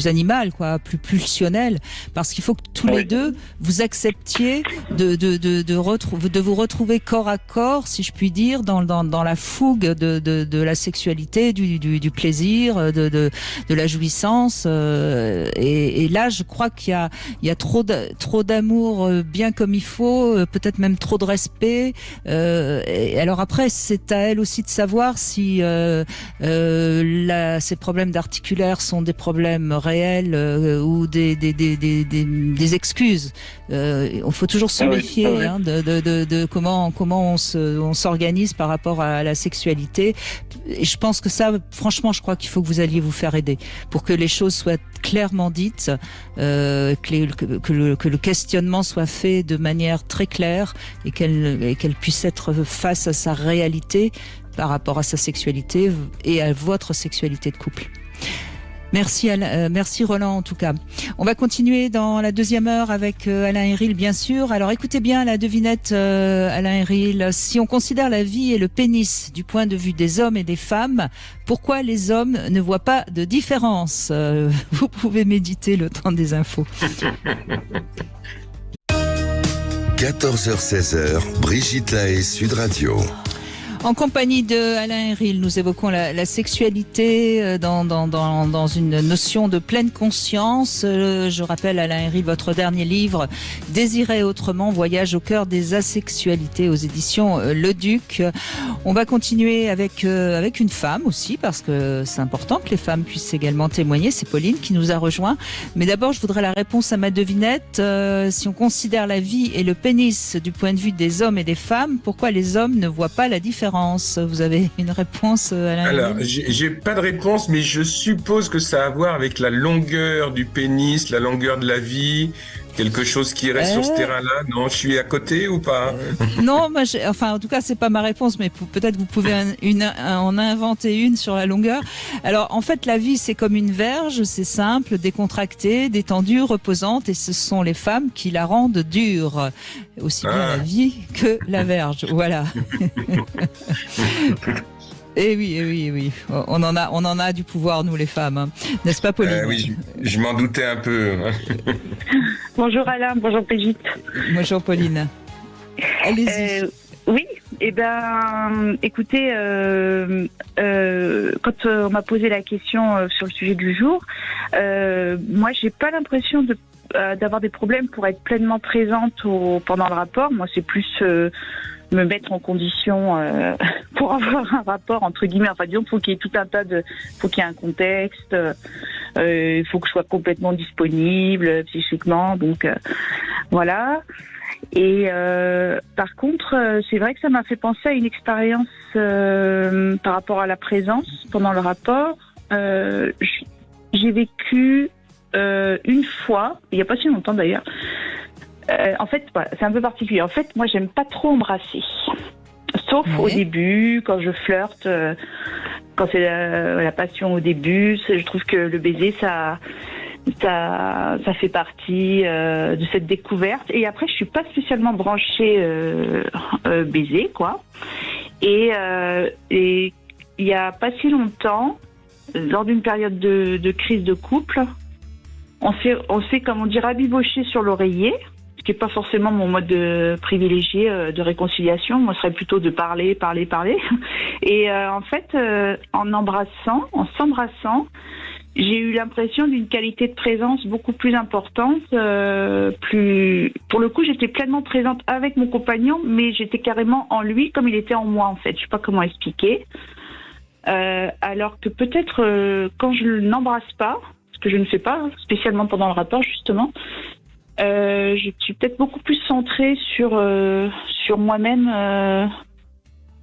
animale, quoi, plus pulsionnelle, parce qu'il faut que tous les deux vous acceptiez de vous retrouver corps à corps, si je puis dire, dans la fougue de la sexualité, du plaisir, de la jouissance, et là je crois qu'il y a trop d'amour bien comme il faut, peut-être même trop de respect. Et alors après, c'est à elle aussi de savoir si ces problèmes d'articulaire sont des problèmes réels ou des excuses. On faut toujours se méfier de comment on s'organise par rapport à la sexualité. Et je pense que ça, franchement, je crois qu'il faut que vous alliez vous faire aider pour que les choses soient clairement dites, que le questionnement soit fait de manière très claire et qu'elle puisse être face à sa réalité par rapport à sa sexualité et à votre sexualité de couple. Merci Roland en tout cas. On va continuer dans la deuxième heure avec Alain Héril bien sûr. Alors écoutez bien la devinette Alain Héril. Si on considère la vie et le pénis du point de vue des hommes et des femmes, pourquoi les hommes ne voient pas de différence ? Vous pouvez méditer le temps des infos. 14h-16h, Brigitte Lahaie, Sud Radio. En compagnie de Alain Héril, nous évoquons la sexualité dans une notion de pleine conscience. Je rappelle, Alain Héril, votre dernier livre, Désirer autrement, voyage au cœur des asexualités aux éditions Le Duc. On va continuer avec une femme aussi, parce que c'est important que les femmes puissent également témoigner. C'est Pauline qui nous a rejoint. Mais d'abord, je voudrais la réponse à ma devinette. Si on considère la vie et le pénis du point de vue des hommes et des femmes, pourquoi les hommes ne voient pas la différence ? différence? Vous avez une réponse, Alain? Alors, j'ai pas de réponse, mais je suppose que ça a à voir avec la longueur du pénis, la longueur de la vie, quelque chose qui reste sur ce terrain-là. Non, je suis à côté ou pas? Non, en tout cas, c'est pas ma réponse, mais peut-être vous pouvez en inventer une sur la longueur. Alors, en fait, la vie, c'est comme une verge, c'est simple, décontractée, détendue, reposante, et ce sont les femmes qui la rendent dure. Aussi bien la vie que la verge. Voilà. Eh oui. On en a du pouvoir, nous, les femmes. Hein. N'est-ce pas, Pauline? Oui, je m'en doutais un peu. Bonjour Alain, bonjour Brigitte. Bonjour Pauline. Allez-y. Oui, écoutez, quand on m'a posé la question sur le sujet du jour, moi, j'ai pas l'impression d'avoir des problèmes pour être pleinement présente pendant le rapport. Moi, c'est plus me mettre en condition pour avoir un rapport, entre guillemets. Enfin, disons, faut qu'il y ait tout un tas faut qu'il y ait un contexte. Il faut que je sois complètement disponible psychiquement. Donc, voilà. Et par contre, c'est vrai que ça m'a fait penser à une expérience par rapport à la présence pendant le rapport. J'ai vécu une fois, il n'y a pas si longtemps d'ailleurs. En fait, voilà, c'est un peu particulier. En fait, moi, j'aime pas trop embrasser, sauf au début, quand je flirte, quand c'est la passion au début. Je trouve que le baiser, ça fait partie de cette découverte. Et après, je suis pas spécialement branchée baiser, quoi. Et il y a pas si longtemps, lors d'une période de crise de couple, on s'est, comme on dit, rabiboché sur l'oreiller, ce qui n'est pas forcément mon mode privilégié de réconciliation. Moi, ce serait plutôt de parler. Et en fait, en s'embrassant, j'ai eu l'impression d'une qualité de présence beaucoup plus importante. Pour le coup, j'étais pleinement présente avec mon compagnon, mais j'étais carrément en lui comme il était en moi, en fait. Je sais pas comment expliquer. Alors que peut-être quand je n'embrasse pas, ce que je ne fais pas, spécialement pendant le rapport, justement, je suis peut-être beaucoup plus centrée sur moi-même,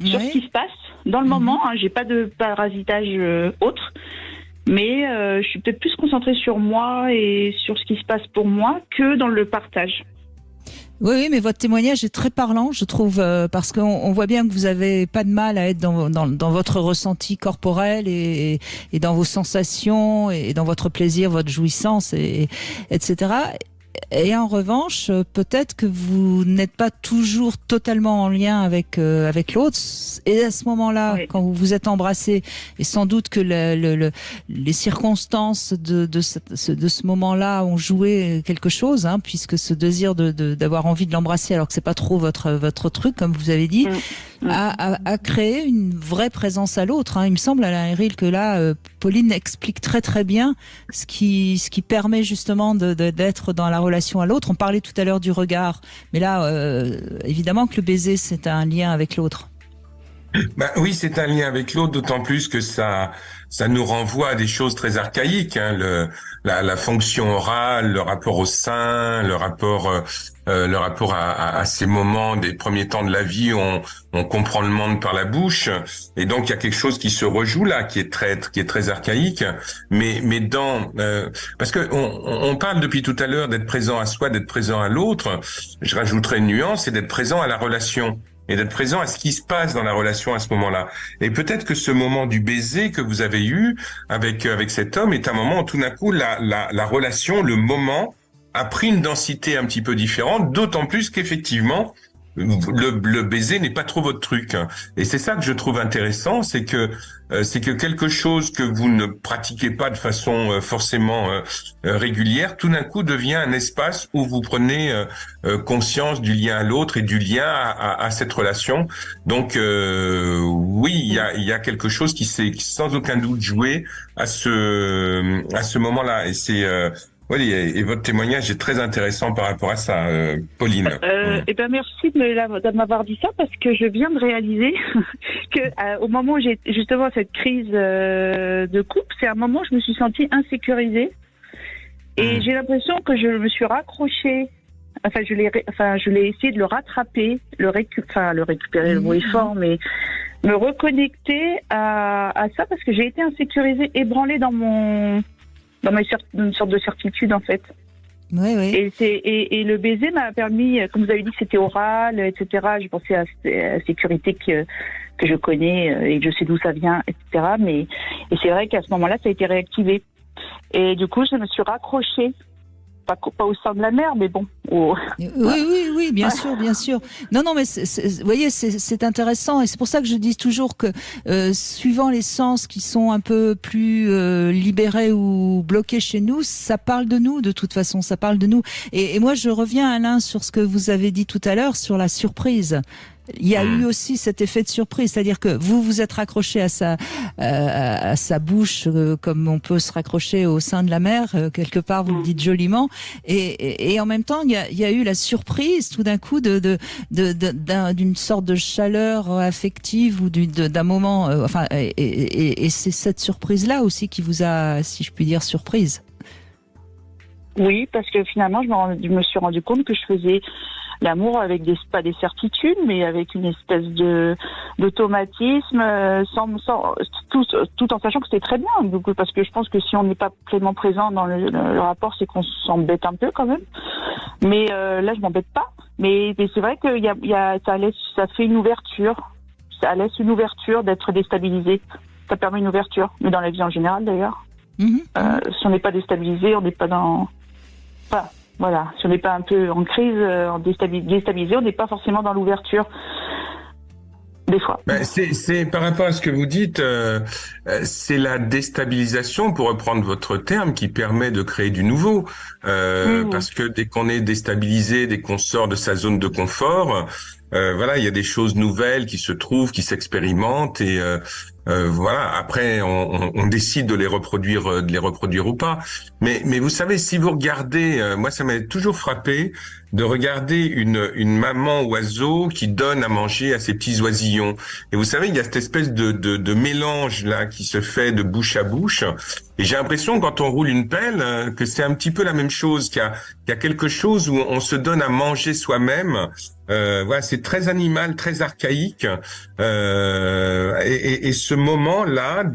sur ce qui se passe dans le moment. Hein, j'ai pas de parasitage autre. Mais je suis peut-être plus concentrée sur moi et sur ce qui se passe pour moi que dans le partage. Oui, mais votre témoignage est très parlant, je trouve, parce qu'on voit bien que vous avez pas de mal à être dans votre ressenti corporel et dans vos sensations et dans votre plaisir, votre jouissance, etc. Et en revanche, peut-être que vous n'êtes pas toujours totalement en lien avec l'autre. Et à ce moment-là, oui, quand vous vous êtes embrassés, et sans doute que les circonstances de ce moment-là ont joué quelque chose, hein, puisque ce désir d'avoir envie de l'embrasser, alors que c'est pas trop votre truc, comme vous avez dit, a créé une vraie présence à l'autre. Hein. Il me semble, Alain Héril, que là, Pauline explique très très bien ce qui permet justement d'être dans la relation à l'autre. On parlait tout à l'heure du regard, mais là, évidemment que le baiser, c'est un lien avec l'autre. Oui, c'est un lien avec l'autre, d'autant plus que ça nous renvoie à des choses très archaïques, hein, la fonction orale, le rapport au sein, le rapport à ces moments des premiers temps de la vie où on comprend le monde par la bouche, et donc il y a quelque chose qui se rejoue là, qui est très archaïque, mais parce que on parle depuis tout à l'heure d'être présent à soi, d'être présent à l'autre. Je rajouterais une nuance, c'est d'être présent à la relation. Et d'être présent à ce qui se passe dans la relation à ce moment-là. Et peut-être que ce moment du baiser que vous avez eu avec cet homme est un moment où tout d'un coup la relation, le moment a pris une densité un petit peu différente, d'autant plus qu'effectivement le baiser n'est pas trop votre truc. Et c'est ça que je trouve intéressant, c'est que quelque chose que vous ne pratiquez pas de façon forcément régulière, tout d'un coup devient un espace où vous prenez conscience du lien à l'autre et du lien à cette relation. Donc oui, il y a quelque chose qui s'est sans aucun doute joué à ce moment-là. Et c'est oui, et votre témoignage est très intéressant par rapport à ça, Pauline. Eh ben merci de m'avoir dit ça, parce que je viens de réaliser que au moment où j'ai justement cette crise de couple, c'est un moment où je me suis sentie insécurisée et j'ai l'impression que je me suis raccrochée. Je l'ai essayé de le rattraper, le récupérer, le mot est fort, mais me reconnecter à ça parce que j'ai été insécurisée, ébranlée dans une sorte de certitude en fait. Oui, oui. Et le baiser m'a permis, comme vous avez dit que c'était oral, etc. J'ai pensé à la sécurité que je connais et que je sais d'où ça vient, etc. Et c'est vrai qu'à ce moment-là, ça a été réactivé. Et du coup, je me suis raccrochée. Pas au sein de la mer, mais bon. Oui, bien sûr, bien sûr. Non, mais vous voyez, c'est intéressant et c'est pour ça que je dis toujours que suivant les sens qui sont un peu plus libérés ou bloqués chez nous, ça parle de nous de toute façon, ça parle de nous. Et moi, je reviens Alain sur ce que vous avez dit tout à l'heure sur la surprise. Il y a eu aussi cet effet de surprise, c'est-à-dire que vous vous êtes raccroché à sa bouche comme on peut se raccrocher au sein de la mer, quelque part vous le dites joliment, et en même temps il y a eu la surprise tout d'un coup d'une sorte de chaleur affective ou d'un moment, et c'est cette surprise-là aussi qui vous a, si je puis dire, surprise. Oui, parce que finalement je me suis rendu compte que je faisais l'amour avec pas des certitudes, mais avec une espèce d'automatisme, tout en sachant que c'était très bien. Donc, parce que je pense que si on n'est pas pleinement présent dans le rapport, c'est qu'on s'embête un peu quand même. Mais là, je m'embête pas. Mais c'est vrai que ça fait une ouverture. Ça laisse une ouverture d'être déstabilisé. Ça permet une ouverture. Mais dans la vie en général, d'ailleurs. Si on n'est pas déstabilisé, on n'est pas dans... Voilà, si on n'est pas un peu en crise, déstabilisé, on n'est pas forcément dans l'ouverture, des fois. C'est par rapport à ce que vous dites, c'est la déstabilisation, pour reprendre votre terme, qui permet de créer du nouveau. Parce que dès qu'on est déstabilisé, dès qu'on sort de sa zone de confort, il y a des choses nouvelles qui se trouvent, qui s'expérimentent et après on décide de les reproduire ou pas. Mais vous savez, si vous regardez, moi ça m'a toujours frappé de regarder une maman oiseau qui donne à manger à ses petits oisillons. Et vous savez, il y a cette espèce de mélange là qui se fait de bouche à bouche. Et j'ai l'impression, quand on roule une pelle, que c'est un petit peu la même chose, qu'il y a quelque chose où on se donne à manger soi-même. C'est très animal, très archaïque. Et ce moment-là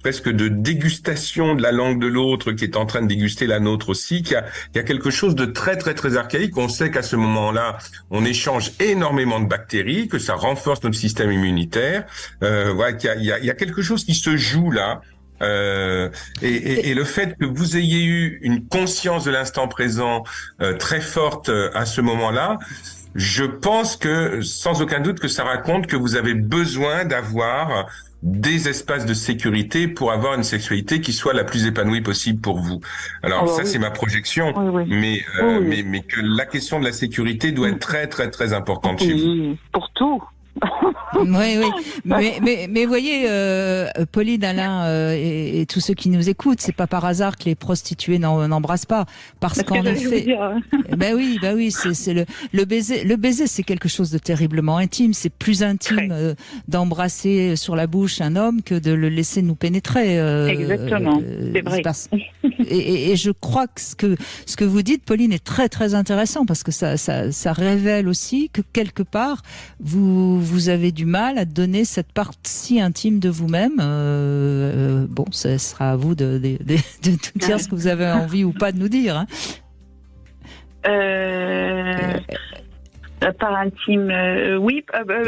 presque de dégustation de la langue de l'autre qui est en train de déguster la nôtre aussi, qu'il y a quelque chose de très très très archaïque. On sait qu'à ce moment-là, on échange énormément de bactéries, que ça renforce notre système immunitaire. Qu'il y a quelque chose qui se joue là. Et le fait que vous ayez eu une conscience de l'instant présent très forte à ce moment-là, je pense que sans aucun doute que ça raconte que vous avez besoin d'avoir des espaces de sécurité pour avoir une sexualité qui soit la plus épanouie possible pour vous. Alors c'est ma projection, mais que la question de la sécurité doit être très très très importante chez vous. Pour tout. Oui. Mais voyez, Pauline, Alain et tous ceux qui nous écoutent, c'est pas par hasard que les prostituées n'embrassent pas, parce qu'en effet, oui, c'est le baiser. Le baiser, c'est quelque chose de terriblement intime. C'est plus intime d'embrasser sur la bouche un homme que de le laisser nous pénétrer. Exactement, c'est vrai. Et je crois que ce que vous dites, Pauline, est très très intéressant, parce que ça révèle aussi que quelque part vous avez du mal à donner cette partie intime de vous-même. Ce sera à vous de tout dire ce que vous avez envie ou pas de nous dire. Hein. Par intime, oui.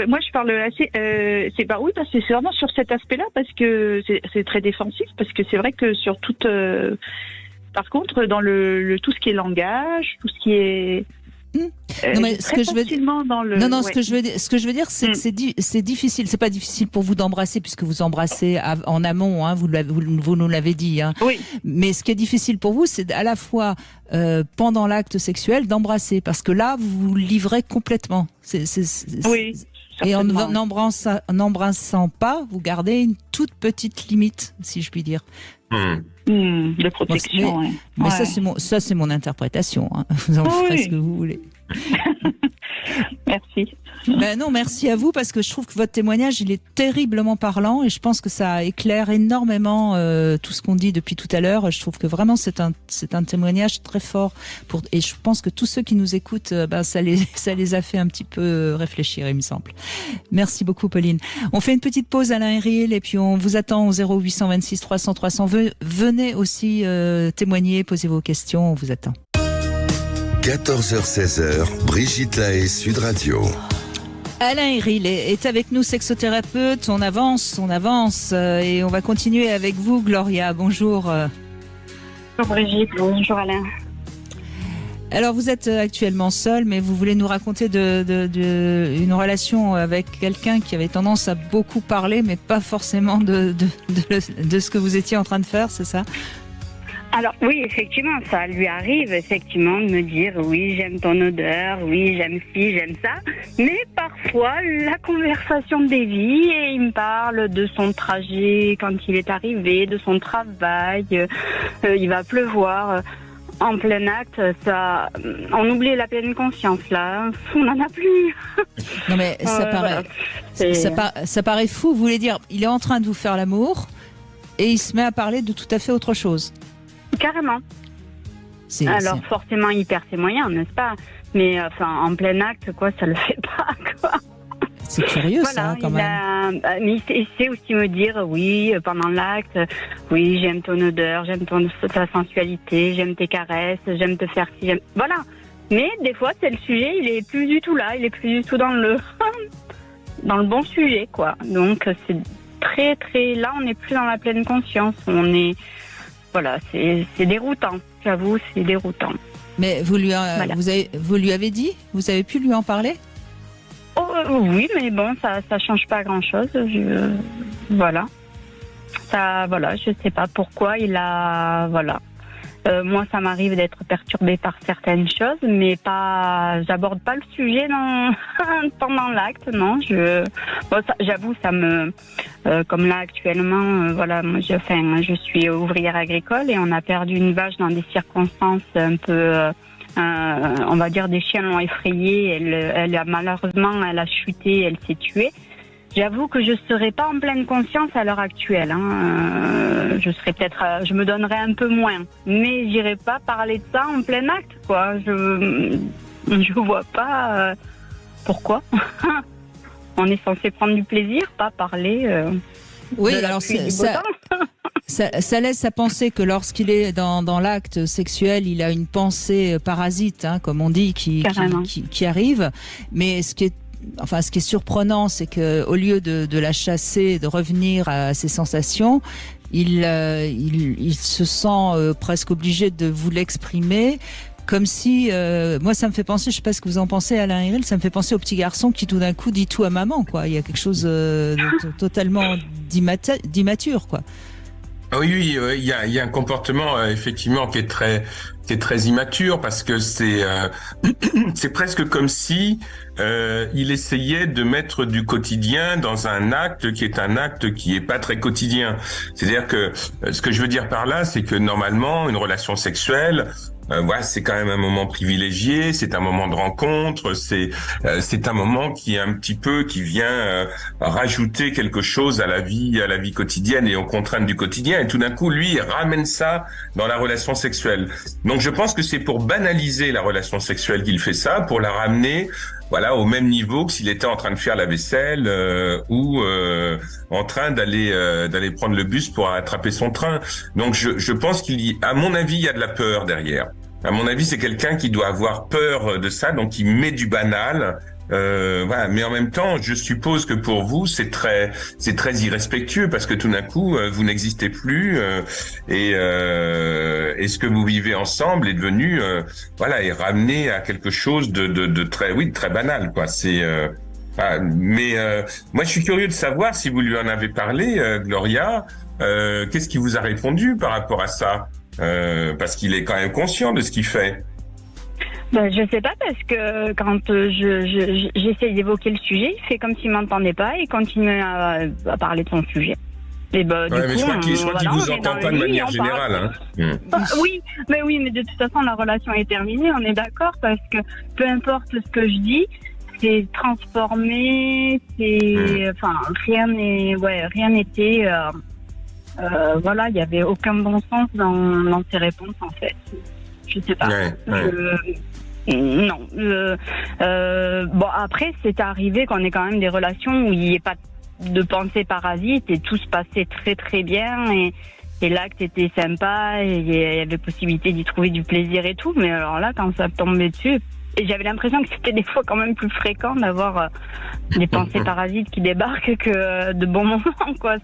Moi, je parle assez. Parce que c'est vraiment sur cet aspect-là, parce que c'est très défensif, parce que c'est vrai que sur toute. Par contre, dans le tout ce qui est langage, tout ce qui est Non, mais ce que je veux dire, ce que je veux dire, c'est que c'est difficile. C'est pas difficile pour vous d'embrasser, puisque vous embrassez en amont, hein, vous nous l'avez dit. Hein. Oui. Mais ce qui est difficile pour vous, c'est à la fois pendant l'acte sexuel d'embrasser, parce que là, vous vous livrez complètement. Oui. Et en n'embrassant pas, vous gardez une toute petite limite, si je puis dire. De protection. Mais ça, c'est mon interprétation. Hein. Vous en ferez ce que vous voulez. Merci. Ben non, merci à vous parce que je trouve que votre témoignage, il est terriblement parlant et je pense que ça éclaire énormément tout ce qu'on dit depuis tout à l'heure. Je trouve que vraiment c'est un témoignage très fort et je pense que tous ceux qui nous écoutent, ça les a fait un petit peu réfléchir, il me semble. Merci beaucoup, Pauline. On fait une petite pause, Alain Héril, et puis on vous attend au 0826 300 300. Venez aussi témoigner, posez vos questions, on vous attend. 14h-16h, Brigitte Lahaie, Sud Radio. Alain Héril est avec nous, sexothérapeute. On avance et on va continuer avec vous, Gloria. Bonjour. Bonjour Brigitte, bonjour Alain. Alors vous êtes actuellement seule, mais vous voulez nous raconter une relation avec quelqu'un qui avait tendance à beaucoup parler, mais pas forcément de ce que vous étiez en train de faire, c'est ça ? Alors oui, effectivement, ça lui arrive effectivement de me dire oui, j'aime ton odeur, oui, j'aime ci, j'aime ça. Mais parfois, la conversation dévie et il me parle de son trajet quand il est arrivé, de son travail, il va pleuvoir. En plein acte, ça, on oublie la pleine conscience là, on n'en a plus. Non mais ça paraît fou, vous voulez dire, il est en train de vous faire l'amour et il se met à parler de tout à fait autre chose. Carrément. Alors forcément il perd ses moyens, n'est-ce pas? Mais en plein acte, quoi, ça le fait pas, quoi. C'est curieux, voilà, ça, quand même. Mais il sait aussi me dire, oui, pendant l'acte, oui, j'aime ton odeur, j'aime ta sensualité, j'aime tes caresses, j'aime te faire ci, voilà. Mais des fois, c'est le sujet, il est plus du tout là, il est plus du tout dans le bon sujet, quoi. Donc c'est très, très, là, on n'est plus dans la pleine conscience. Voilà, c'est déroutant. J'avoue, c'est déroutant. Mais vous lui avez dit? Vous avez pu lui en parler? Oui, mais bon, ça change pas grand-chose. Voilà. Je sais pas pourquoi il a... Voilà. Moi, ça m'arrive d'être perturbée par certaines choses, mais j'aborde pas le sujet pendant l'acte, non. J'avoue, ça me... comme là, actuellement, voilà, moi, je suis ouvrière agricole et on a perdu une vache dans des circonstances un peu... on va dire des chiens l'ont effrayée, malheureusement elle a chuté, elle s'est tuée. J'avoue que je serais pas en pleine conscience à l'heure actuelle. Je serais je me donnerais un peu moins, mais j'irais pas parler de ça en plein acte, quoi. Je vois pas pourquoi. On est censé prendre du plaisir, pas parler. Oui, alors ça laisse à penser que lorsqu'il est dans l'acte sexuel, il a une pensée parasite, comme on dit, qui arrive. Mais ce qui est surprenant, c'est que au lieu de la chasser, de revenir à ses sensations, il se sent presque obligé de vous l'exprimer. Comme si, moi ça me fait penser, je sais pas ce que vous en pensez, Alain Héril, ça me fait penser au petit garçon qui tout d'un coup dit tout à maman, quoi. Il y a quelque chose de totalement d'immature, quoi. Oui, il y a un comportement effectivement qui est très immature parce que c'est presque comme si il essayait de mettre du quotidien dans un acte qui est pas très quotidien. C'est-à-dire que ce que je veux dire par là, c'est que normalement une relation sexuelle, voilà, c'est quand même un moment privilégié, c'est un moment de rencontre, c'est un moment qui vient rajouter quelque chose à la vie quotidienne et aux contraintes du quotidien. Et tout d'un coup, lui, il ramène ça dans la relation sexuelle. Donc, je pense que c'est pour banaliser la relation sexuelle qu'il fait ça, pour la ramener, voilà, au même niveau que s'il était en train de faire la vaisselle ou en train d'aller prendre le bus pour attraper son train. Donc, je pense à mon avis, il y a de la peur derrière. À mon avis, c'est quelqu'un qui doit avoir peur de ça, donc il met du banal. Voilà. Mais en même temps, je suppose que pour vous, c'est très irrespectueux parce que tout d'un coup, vous n'existez plus et ce que vous vivez ensemble est devenu, est ramené à quelque chose de très banal, quoi. Moi, je suis curieux de savoir si vous lui en avez parlé, Gloria. Qu'est-ce qu'il vous a répondu par rapport à ça? Parce qu'il est quand même conscient de ce qu'il fait. Je sais pas, parce que quand j'essaie d'évoquer le sujet, il fait comme s'il m'entendait pas et continue à parler de son sujet. Et je crois qu'il vous entend pas de manière générale. Oui, mais de toute façon la relation est terminée, on est d'accord, parce que peu importe ce que je dis, s'est transformé, enfin rien n'était. Voilà, il n'y avait aucun bon sens dans ses réponses en fait. Je sais pas. Non. Bon, après, c'est arrivé qu'on ait quand même des relations où il n'y ait pas de pensée parasite et tout se passait très très bien et l'acte était sympa et il y avait possibilité d'y trouver du plaisir et tout. Mais alors là, quand ça tombait dessus, et j'avais l'impression que c'était des fois quand même plus fréquent d'avoir des pensées parasites qui débarquent que de bons moments, quoi.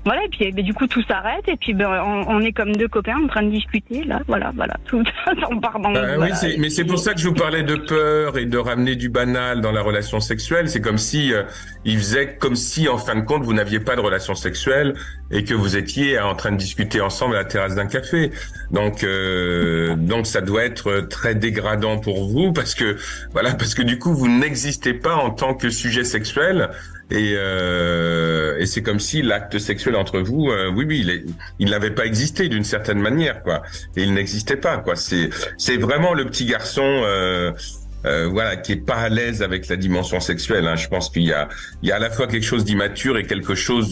Voilà, et puis du coup tout s'arrête et puis on est comme deux copains en train de discuter là, voilà, tout on part dans oui, mais c'est pour ça que je vous parlais de peur et de ramener du banal dans la relation sexuelle. C'est comme si il faisait comme si en fin de compte vous n'aviez pas de relation sexuelle et que vous étiez en train de discuter ensemble à la terrasse d'un café. Donc ça doit être très dégradant pour vous parce que du coup vous n'existez pas en tant que sujet sexuel. Et c'est comme si l'acte sexuel entre vous, il n'avait pas existé d'une certaine manière, quoi. Et il n'existait pas, quoi. C'est vraiment le petit garçon, qui est pas à l'aise avec la dimension sexuelle. Hein. Je pense qu'il y a à la fois quelque chose d'immature et quelque chose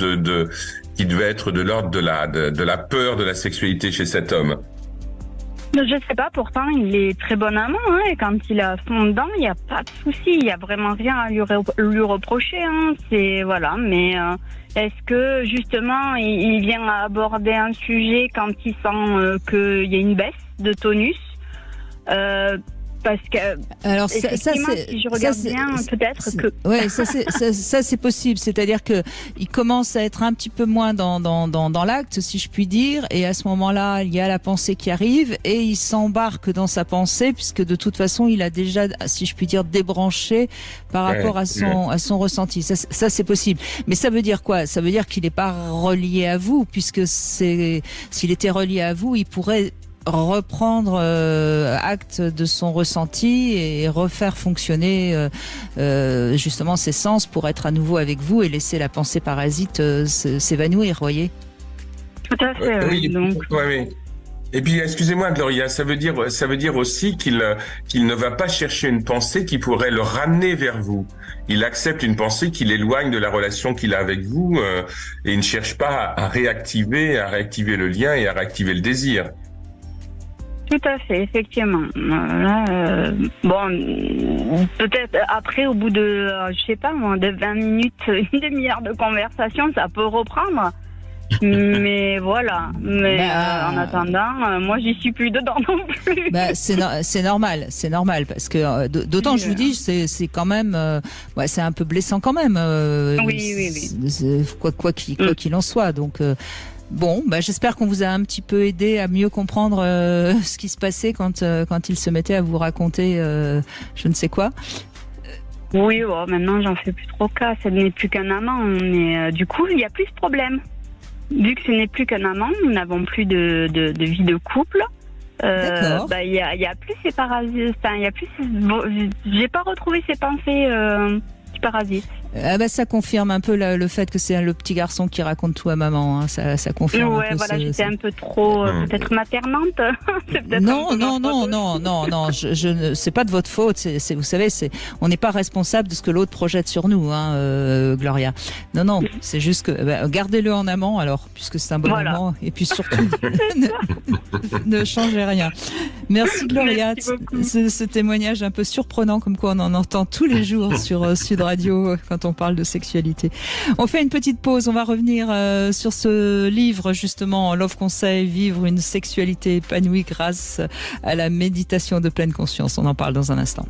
qui devait être de l'ordre de la peur de la sexualité chez cet homme. Je sais pas, pourtant il est très bon amant, hein, et quand il a fond dedans, il n'y a pas de souci, il n'y a vraiment rien à lui reprocher, hein, mais est-ce que justement il vient à aborder un sujet quand il sent qu'il y a une baisse de tonus parce que alors si je regarde bien, peut-être que ça c'est possible, c'est-à-dire que il commence à être un petit peu moins dans l'acte, si je puis dire, et à ce moment-là il y a la pensée qui arrive et il s'embarque dans sa pensée puisque de toute façon il a déjà, si je puis dire, débranché par rapport à son ressenti. Ça c'est possible, mais ça veut dire quoi? Ça veut dire qu'il n'est pas relié à vous, puisque s'il était relié à vous, il pourrait reprendre acte de son ressenti et refaire fonctionner justement ses sens pour être à nouveau avec vous et laisser la pensée parasite s'évanouir, voyez. Tout à fait. Oui. Et puis, excusez-moi, Gloria, ça veut dire aussi qu'il ne va pas chercher une pensée qui pourrait le ramener vers vous. Il accepte une pensée qui l'éloigne de la relation qu'il a avec vous et il ne cherche pas à réactiver le lien et à réactiver le désir. Tout à fait, effectivement. Peut-être après, au bout de, je sais pas moi, de 20 minutes, une demi-heure de conversation, ça peut reprendre. Mais voilà. En attendant, moi, j'y suis plus dedans non plus. C'est normal, parce que d'autant que je vous dis, c'est quand même, c'est un peu blessant quand même. Oui. Quoi qu'il en soit, donc. Bon, j'espère qu'on vous a un petit peu aidé à mieux comprendre ce qui se passait quand il se mettait à vous raconter je ne sais quoi. Oui, maintenant j'en fais plus trop cas, ce n'est plus qu'un amant, mais du coup il n'y a plus ce problème. Vu que ce n'est plus qu'un amant, nous n'avons plus de vie de couple. D'accord. Il y a plus ces parasites, j'ai pas retrouvé ces pensées qui parasites. Ça confirme un peu le fait que c'est le petit garçon qui raconte tout à maman. Hein. Ça confirme. Ouais, un peu j'étais un peu trop peut-être maternante. Non. C'est pas de votre faute. Vous savez, on n'est pas responsable de ce que l'autre projette sur nous, hein, Gloria. Non, c'est juste que gardez-le en amant alors, puisque c'est un bon amant. Et puis surtout, ne changez rien. Merci Gloria. Ce témoignage un peu surprenant, comme quoi on en entend tous les jours sur Sud Radio quand on parle de sexualité. On fait une petite pause, on va revenir sur ce livre justement, Love Conseil, vivre une sexualité épanouie grâce à la méditation de pleine conscience. On en parle dans un instant.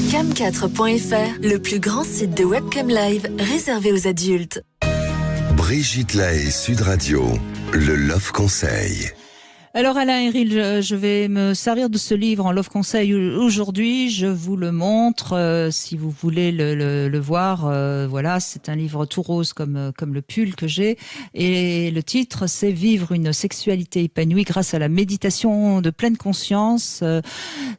Cam4.fr, le plus grand site de webcam live réservé aux adultes. Brigitte Lahaie, Sud Radio, le Love Conseil. Alors Alain Héril, je vais me servir de ce livre en Love Conseil aujourd'hui. Je vous le montre si vous voulez le voir. Voilà, c'est un livre tout rose comme le pull que j'ai. Et le titre, c'est Vivre une sexualité épanouie grâce à la méditation de pleine conscience.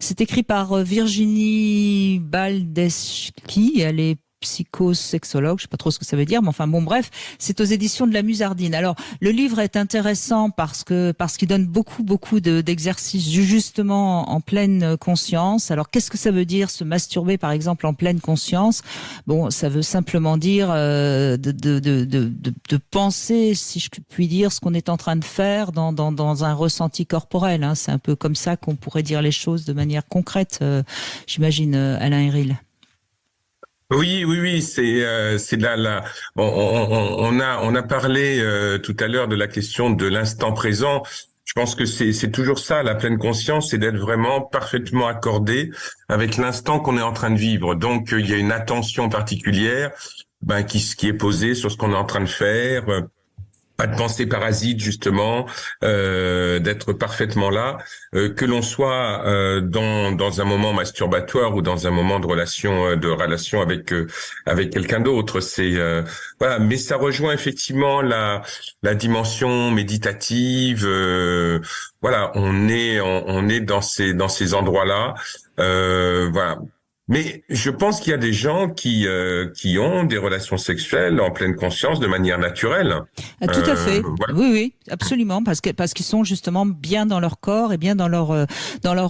C'est écrit par Virginie Baldeschi. Elle est psychosexologue, je sais pas trop ce que ça veut dire, mais enfin bon bref, c'est aux éditions de la Musardine. Alors le livre est intéressant parce qu'il donne beaucoup d'exercices justement en pleine conscience. Alors qu'est-ce que ça veut dire se masturber par exemple en pleine conscience? Bon, ça veut simplement dire de penser, si je puis dire, ce qu'on est en train de faire dans un ressenti corporel. Hein. C'est un peu comme ça qu'on pourrait dire les choses de manière concrète, j'imagine, Alain Héril. Oui, c'est là. On a parlé tout à l'heure de la question de l'instant présent. Je pense que c'est toujours ça, la pleine conscience, c'est d'être vraiment parfaitement accordé avec l'instant qu'on est en train de vivre. Donc il y a une attention particulière, qui est posée sur ce qu'on est en train de faire. Pas de pensée parasite justement, d'être parfaitement là, que l'on soit dans un moment masturbatoire ou dans un moment de relation avec quelqu'un d'autre. C'est voilà, mais ça rejoint effectivement la dimension méditative. Voilà, on est dans ces endroits-là. Voilà. Mais je pense qu'il y a des gens qui ont des relations sexuelles en pleine conscience de manière naturelle. Tout à fait. Voilà. Oui, absolument, parce qu'ils sont justement bien dans leur corps et bien dans leur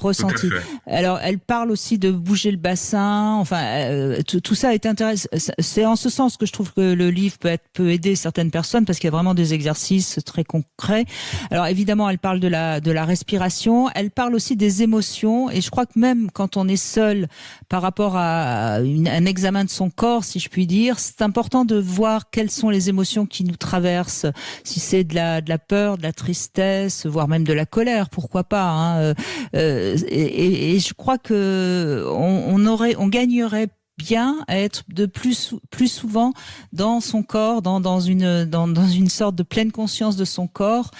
ressenti. Alors, elle parle aussi de bouger le bassin. Enfin, tout ça est intéressant. C'est en ce sens que je trouve que le livre peut aider certaines personnes parce qu'il y a vraiment des exercices très concrets. Alors, évidemment, elle parle de la respiration. Elle parle aussi des émotions. Et je crois que même quand on est seul par rapport à un examen de son corps, si je puis dire, c'est important de voir quelles sont les émotions qui nous traversent. Si c'est de la peur, de la tristesse, voire même de la colère, pourquoi pas. Hein. Et je crois que on gagnerait bien à être de plus souvent dans son corps, dans une sorte de pleine conscience de son corps,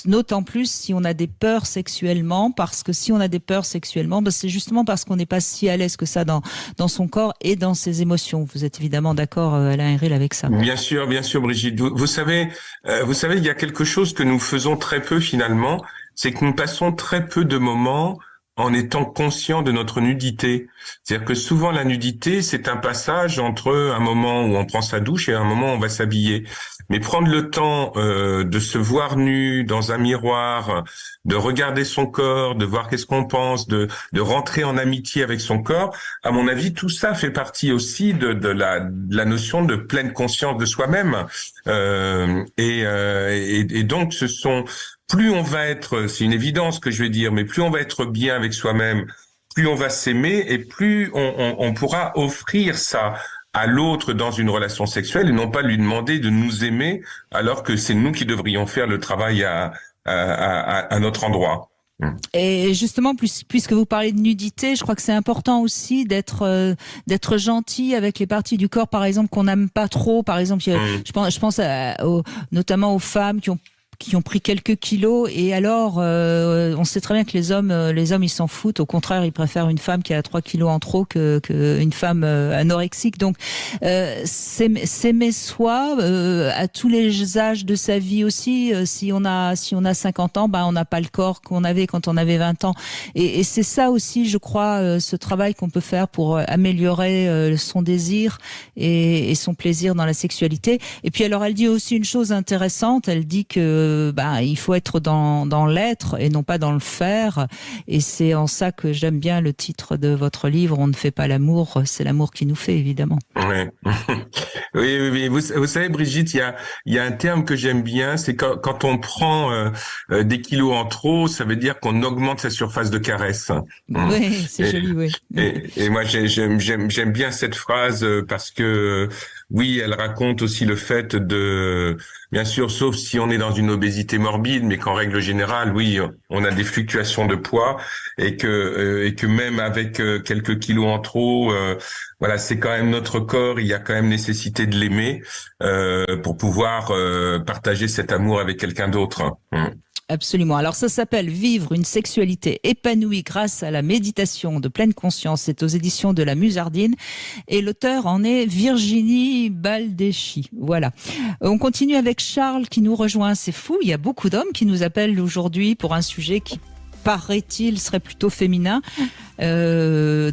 d'autant plus si on a des peurs sexuellement, parce que si on a des peurs sexuellement, c'est justement parce qu'on n'est pas si à l'aise que ça dans son corps et dans ses émotions. Vous êtes évidemment d'accord, Alain Héril, avec ça? Bien sûr, Brigitte. Vous savez, il y a quelque chose que nous faisons très peu finalement, c'est que nous passons très peu de moments en étant conscient de notre nudité. C'est-à-dire que souvent la nudité, c'est un passage entre un moment où on prend sa douche et un moment où on va s'habiller. Mais prendre le temps de se voir nu dans un miroir, de regarder son corps, de voir qu'est-ce qu'on pense, de rentrer en amitié avec son corps, à mon avis, tout ça fait partie aussi de la notion de pleine conscience de soi-même. Et donc, plus on va être, c'est une évidence que je vais dire, mais plus on va être bien avec soi-même, plus on va s'aimer et plus on pourra offrir ça à l'autre dans une relation sexuelle et non pas lui demander de nous aimer alors que c'est nous qui devrions faire le travail à notre endroit. Et justement, puisque vous parlez de nudité, je crois que c'est important aussi d'être gentil avec les parties du corps, par exemple, qu'on n'aime pas trop. Par exemple, je pense notamment aux femmes qui ont pris quelques kilos, et alors on sait très bien que les hommes ils s'en foutent. Au contraire, ils préfèrent une femme qui a 3 kilos en trop que une femme anorexique. Donc s'aimer soi à tous les âges de sa vie aussi. Si on a 50 ans, on n'a pas le corps qu'on avait quand on avait 20 ans. Et c'est ça aussi, je crois, ce travail qu'on peut faire pour améliorer son désir et son plaisir dans la sexualité. Et puis alors, elle dit aussi une chose intéressante. Elle dit que il faut être dans l'être et non pas dans le faire. Et c'est en ça que j'aime bien le titre de votre livre. On ne fait pas l'amour, c'est l'amour qui nous fait, évidemment. Ouais. Oui. Vous savez, Brigitte, il y a un terme que j'aime bien, c'est quand on prend des kilos en trop, ça veut dire qu'on augmente sa surface de caresse. Oui, c'est joli, oui. Et moi, j'aime bien cette phrase parce que oui, elle raconte aussi le fait bien sûr, sauf si on est dans une obésité morbide, mais qu'en règle générale, oui, on a des fluctuations de poids et que même avec quelques kilos en trop, voilà, c'est quand même notre corps, il y a quand même nécessité de l'aimer pour pouvoir partager cet amour avec quelqu'un d'autre. Absolument. Alors ça s'appelle Vivre une sexualité épanouie grâce à la méditation de pleine conscience. C'est aux éditions de la Musardine et l'auteur en est Virginie Baldeschi. Voilà. On continue avec Charles qui nous rejoint. C'est fou, il y a beaucoup d'hommes qui nous appellent aujourd'hui pour un sujet qui paraît-il, serait plutôt féminin. C'est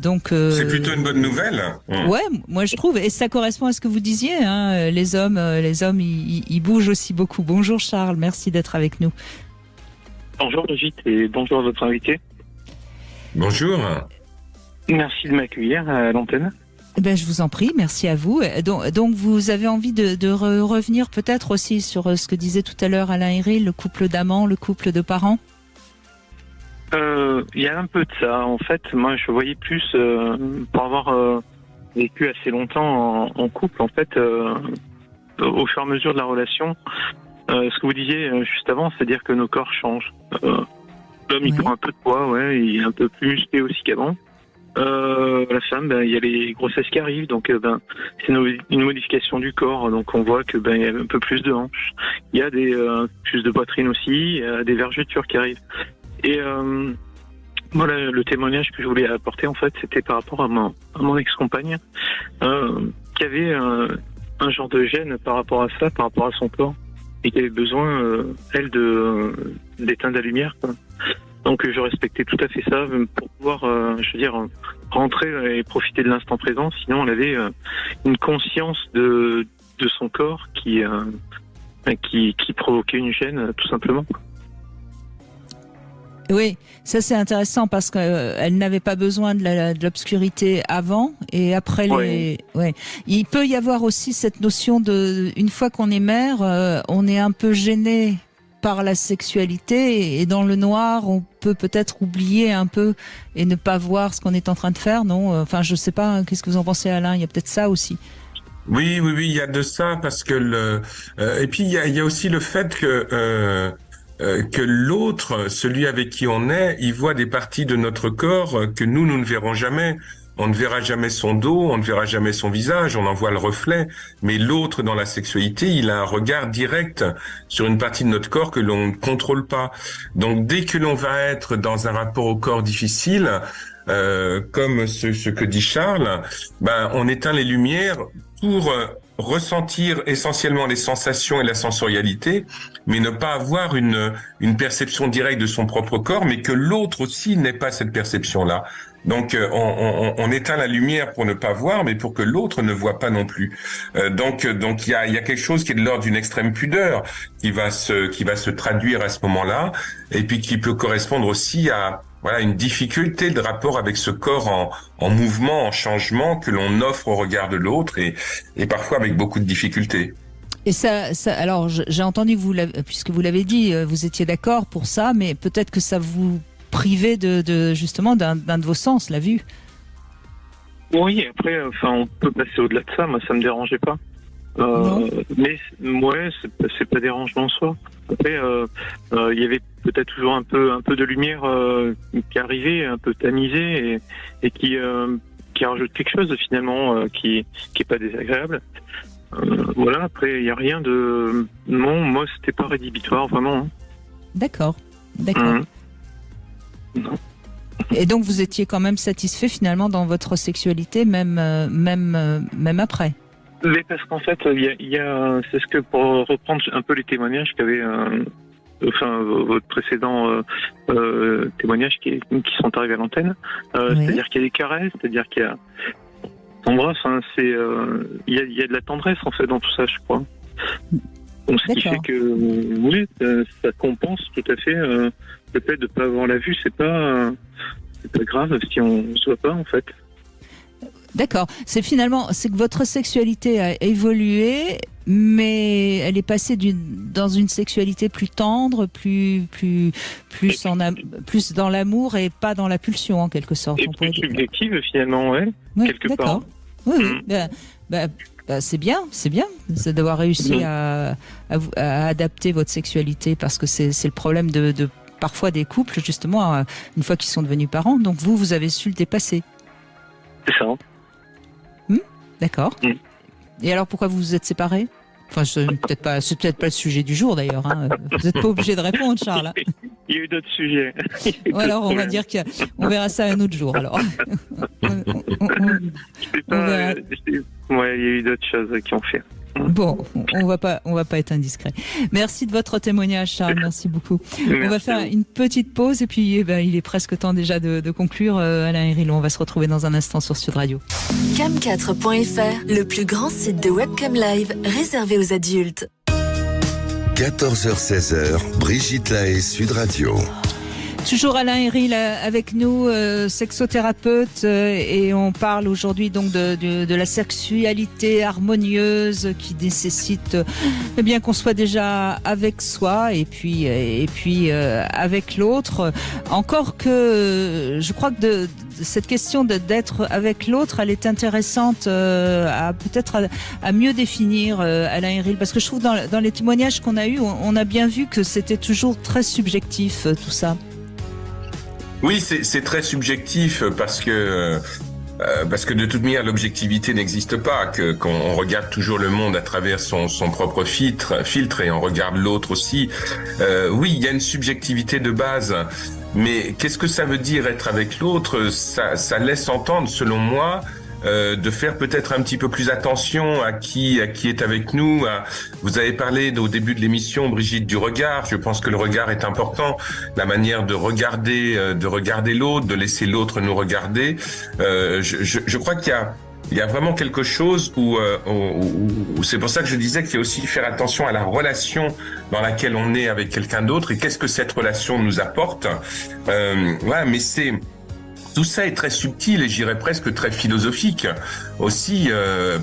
plutôt une bonne nouvelle. Ouais, moi je trouve, et ça correspond à ce que vous disiez. Hein, les hommes, ils bougent aussi beaucoup. Bonjour Charles, merci d'être avec nous. Bonjour Brigitte et bonjour à votre invité. Bonjour. Merci de m'accueillir à l'antenne. Ben, je vous en prie, merci à vous. Donc vous avez envie de revenir peut-être aussi sur ce que disait tout à l'heure Alain Héril, le couple d'amants, le couple de parents. Il y a un peu de ça. En fait, moi je voyais plus, pour avoir vécu assez longtemps en couple, en fait, au fur et à mesure de la relation, ce que vous disiez juste avant, c'est-à-dire que nos corps changent. L'homme il prend un peu de poids, ouais, il est un peu plus musclé aussi qu'avant. La femme, il y a les grossesses qui arrivent, donc c'est une modification du corps, donc on voit que il y a un peu plus de hanches, il y a plus de poitrine aussi, il y a des vergetures qui arrivent. Et voilà, le témoignage que je voulais apporter en fait, c'était par rapport à mon ex-compagne qui avait un genre de gêne par rapport à ça, par rapport à son corps, et qui avait besoin elle d'éteindre la lumière, quoi. Donc je respectais tout à fait ça pour pouvoir, rentrer et profiter de l'instant présent. Sinon, elle avait une conscience de son corps qui provoquait une gêne, tout simplement. Oui, ça c'est intéressant parce qu'elle n'avait pas besoin de l'obscurité avant et après les. Ouais. Il peut y avoir aussi cette notion une fois qu'on est mère, on est un peu gêné par la sexualité et dans le noir, on peut peut-être oublier un peu et ne pas voir ce qu'on est en train de faire, non? Enfin, je sais pas, qu'est-ce que vous en pensez, Alain? Il y a peut-être ça aussi. Oui, il y a de ça parce que et puis il y a aussi le fait que l'autre, celui avec qui on est, il voit des parties de notre corps que nous ne verrons jamais. On ne verra jamais son dos, on ne verra jamais son visage, on en voit le reflet. Mais l'autre, dans la sexualité, il a un regard direct sur une partie de notre corps que l'on ne contrôle pas. Donc, dès que l'on va être dans un rapport au corps difficile, comme ce que dit Charles, on éteint les lumières pour ressentir essentiellement les sensations et la sensorialité, mais ne pas avoir une perception directe de son propre corps, mais que l'autre aussi n'ait pas cette perception-là. Donc on éteint la lumière pour ne pas voir, mais pour que l'autre ne voit pas non plus. Donc il y a quelque chose qui est de l'ordre d'une extrême pudeur qui va se traduire à ce moment-là, et puis qui peut correspondre aussi à une difficulté de rapport avec ce corps en mouvement, en changement que l'on offre au regard de l'autre et parfois avec beaucoup de difficultés. Et ça alors j'ai entendu que puisque vous l'avez dit, vous étiez d'accord pour ça, mais peut-être que ça vous privait justement d'un de vos sens, la vue. Oui, après, on peut passer au-delà de ça. Moi, ça me dérangeait pas. Mais ouais, c'est pas dérangeant en soi. Après, il y avait peut-être toujours un peu de lumière qui arrivait, un peu tamisée et qui rajoute quelque chose finalement qui est pas désagréable. Voilà. Après, il y a rien de non. Moi, c'était pas rédhibitoire vraiment. Hein. D'accord. Non. Et donc vous étiez quand même satisfait finalement dans votre sexualité, même après. Mais parce qu'en fait, il y a c'est ce que pour reprendre un peu les témoignages qu'avait, votre précédent témoignage qui sont arrivés à l'antenne, c'est-à-dire qu'il y a des caresses, c'est-à-dire qu'il y a embrasse, il y a de la tendresse en fait dans tout ça, je crois. Donc ce qui fait que oui, ça compense tout à fait le fait de ne pas avoir la vue, c'est pas grave si on ne se voit pas en fait. D'accord. C'est que votre sexualité a évolué, mais elle est passée dans une sexualité plus tendre, plus dans l'amour et pas dans la pulsion en quelque sorte. Et plus subjective finalement, ouais, quelque part. Oui. C'est bien, c'est d'avoir réussi à adapter votre sexualité parce que c'est le problème de parfois des couples justement une fois qu'ils sont devenus parents. Donc vous avez su le dépasser. C'est ça. D'accord. Et alors pourquoi vous vous êtes séparés? Enfin, c'est peut-être pas le sujet du jour d'ailleurs. Hein. Vous n'êtes pas obligé de répondre, Charles. Il y a eu d'autres sujets. Alors on va dire qu'on verra ça un autre jour. Alors. Il y a eu d'autres choses qui ont fait. Bon, on va pas être indiscret. Merci de votre témoignage, Charles. Merci beaucoup. On va faire une petite pause et puis il est presque temps déjà de conclure. Alain Hérillon, on va se retrouver dans un instant sur Sud Radio. Cam4.fr, le plus grand site de webcam live réservé aux adultes. 14h-16h, Brigitte Lahaie, Sud Radio. Toujours Alain Héril avec nous, sexothérapeute, et on parle aujourd'hui donc de la sexualité harmonieuse qui nécessite bien qu'on soit déjà avec soi et puis avec l'autre. Encore que je crois que cette question d'être avec l'autre, elle est intéressante à mieux définir, Alain Héril, parce que je trouve dans les témoignages qu'on a eus, on a bien vu que c'était toujours très subjectif tout ça. Oui, c'est très subjectif parce que de toute manière l'objectivité n'existe pas, qu'on regarde toujours le monde à travers son propre filtre et on regarde l'autre aussi. Oui, il y a une subjectivité de base, mais qu'est-ce que ça veut dire être avec l'autre? Ça laisse entendre, selon moi, de faire peut-être un petit peu plus attention à qui est avec nous. Vous avez parlé au début de l'émission, Brigitte, du regard. Je pense que le regard est important, la manière de regarder l'autre, de laisser l'autre nous regarder. Je crois qu'il y a vraiment quelque chose où c'est pour ça que je disais qu'il y a aussi faire attention à la relation dans laquelle on est avec quelqu'un d'autre et qu'est-ce que cette relation nous apporte. Voilà, mais tout ça est très subtil et j'irais presque très philosophique aussi,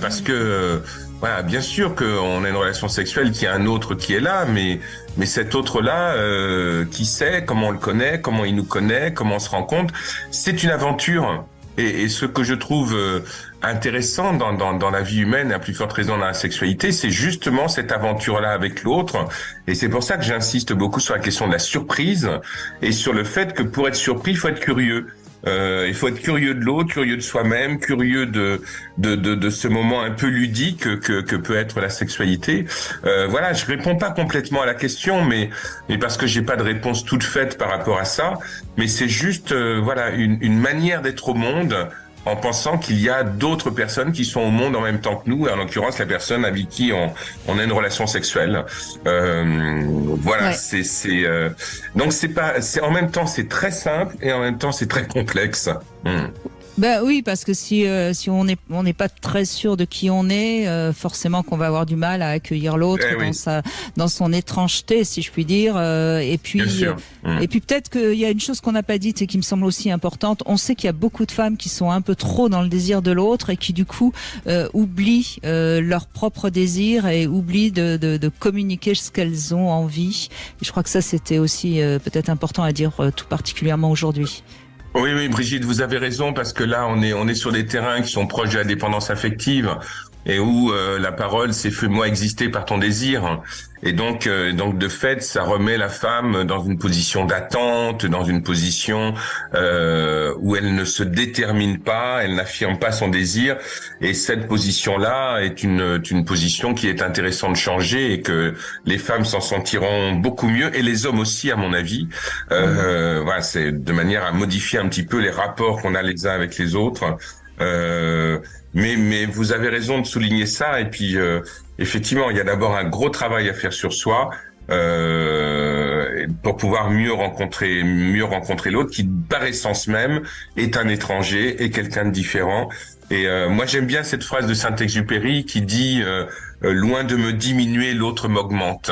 parce que voilà, bien sûr qu'on a une relation sexuelle qui a un autre qui est là, mais cet autre-là, qui sait, comment on le connaît, comment il nous connaît, comment on se rencontre, c'est une aventure. Et ce que je trouve intéressant dans la vie humaine, à plus forte raison dans la sexualité, c'est justement cette aventure-là avec l'autre. Et c'est pour ça que j'insiste beaucoup sur la question de la surprise et sur le fait que pour être surpris, il faut être curieux. Il faut être curieux de l'autre, curieux de soi-même, curieux de ce moment un peu ludique que peut être la sexualité. Voilà, je réponds pas complètement à la question, mais parce que j'ai pas de réponse toute faite par rapport à ça. Mais c'est juste, voilà, une manière d'être au monde en pensant qu'il y a d'autres personnes qui sont au monde en même temps que nous, et en l'occurrence la personne avec qui on a une relation sexuelle. Voilà, ouais. Donc c'est en même temps c'est très simple et en même temps c'est très complexe. Ben oui, parce que si on n'est pas très sûr de qui on est, forcément qu'on va avoir du mal à accueillir l'autre dans son étrangeté, si je puis dire. Et puis peut-être qu'il y a une chose qu'on n'a pas dite et qui me semble aussi importante. On sait qu'il y a beaucoup de femmes qui sont un peu trop dans le désir de l'autre et qui du coup oublient leur propre désir et oublient de communiquer ce qu'elles ont envie. Et je crois que ça c'était aussi peut-être important à dire tout particulièrement aujourd'hui. Oui, Brigitte, vous avez raison, parce que là, on est sur des terrains qui sont proches de la dépendance affective et où la parole, c'est « fais-moi exister par ton désir ». Et donc de fait, ça remet la femme dans une position d'attente, dans une position où elle ne se détermine pas, elle n'affirme pas son désir. Et cette position-là est une position qui est intéressante de changer et que les femmes s'en sentiront beaucoup mieux, et les hommes aussi, à mon avis. Voilà, c'est de manière à modifier un petit peu les rapports qu'on a les uns avec les autres. Mais vous avez raison de souligner ça, et puis effectivement, il y a d'abord un gros travail à faire sur soi pour pouvoir mieux rencontrer l'autre, qui par essence même est un étranger et quelqu'un de différent. Et moi j'aime bien cette phrase de Saint-Exupéry qui dit loin de me diminuer, l'autre m'augmente.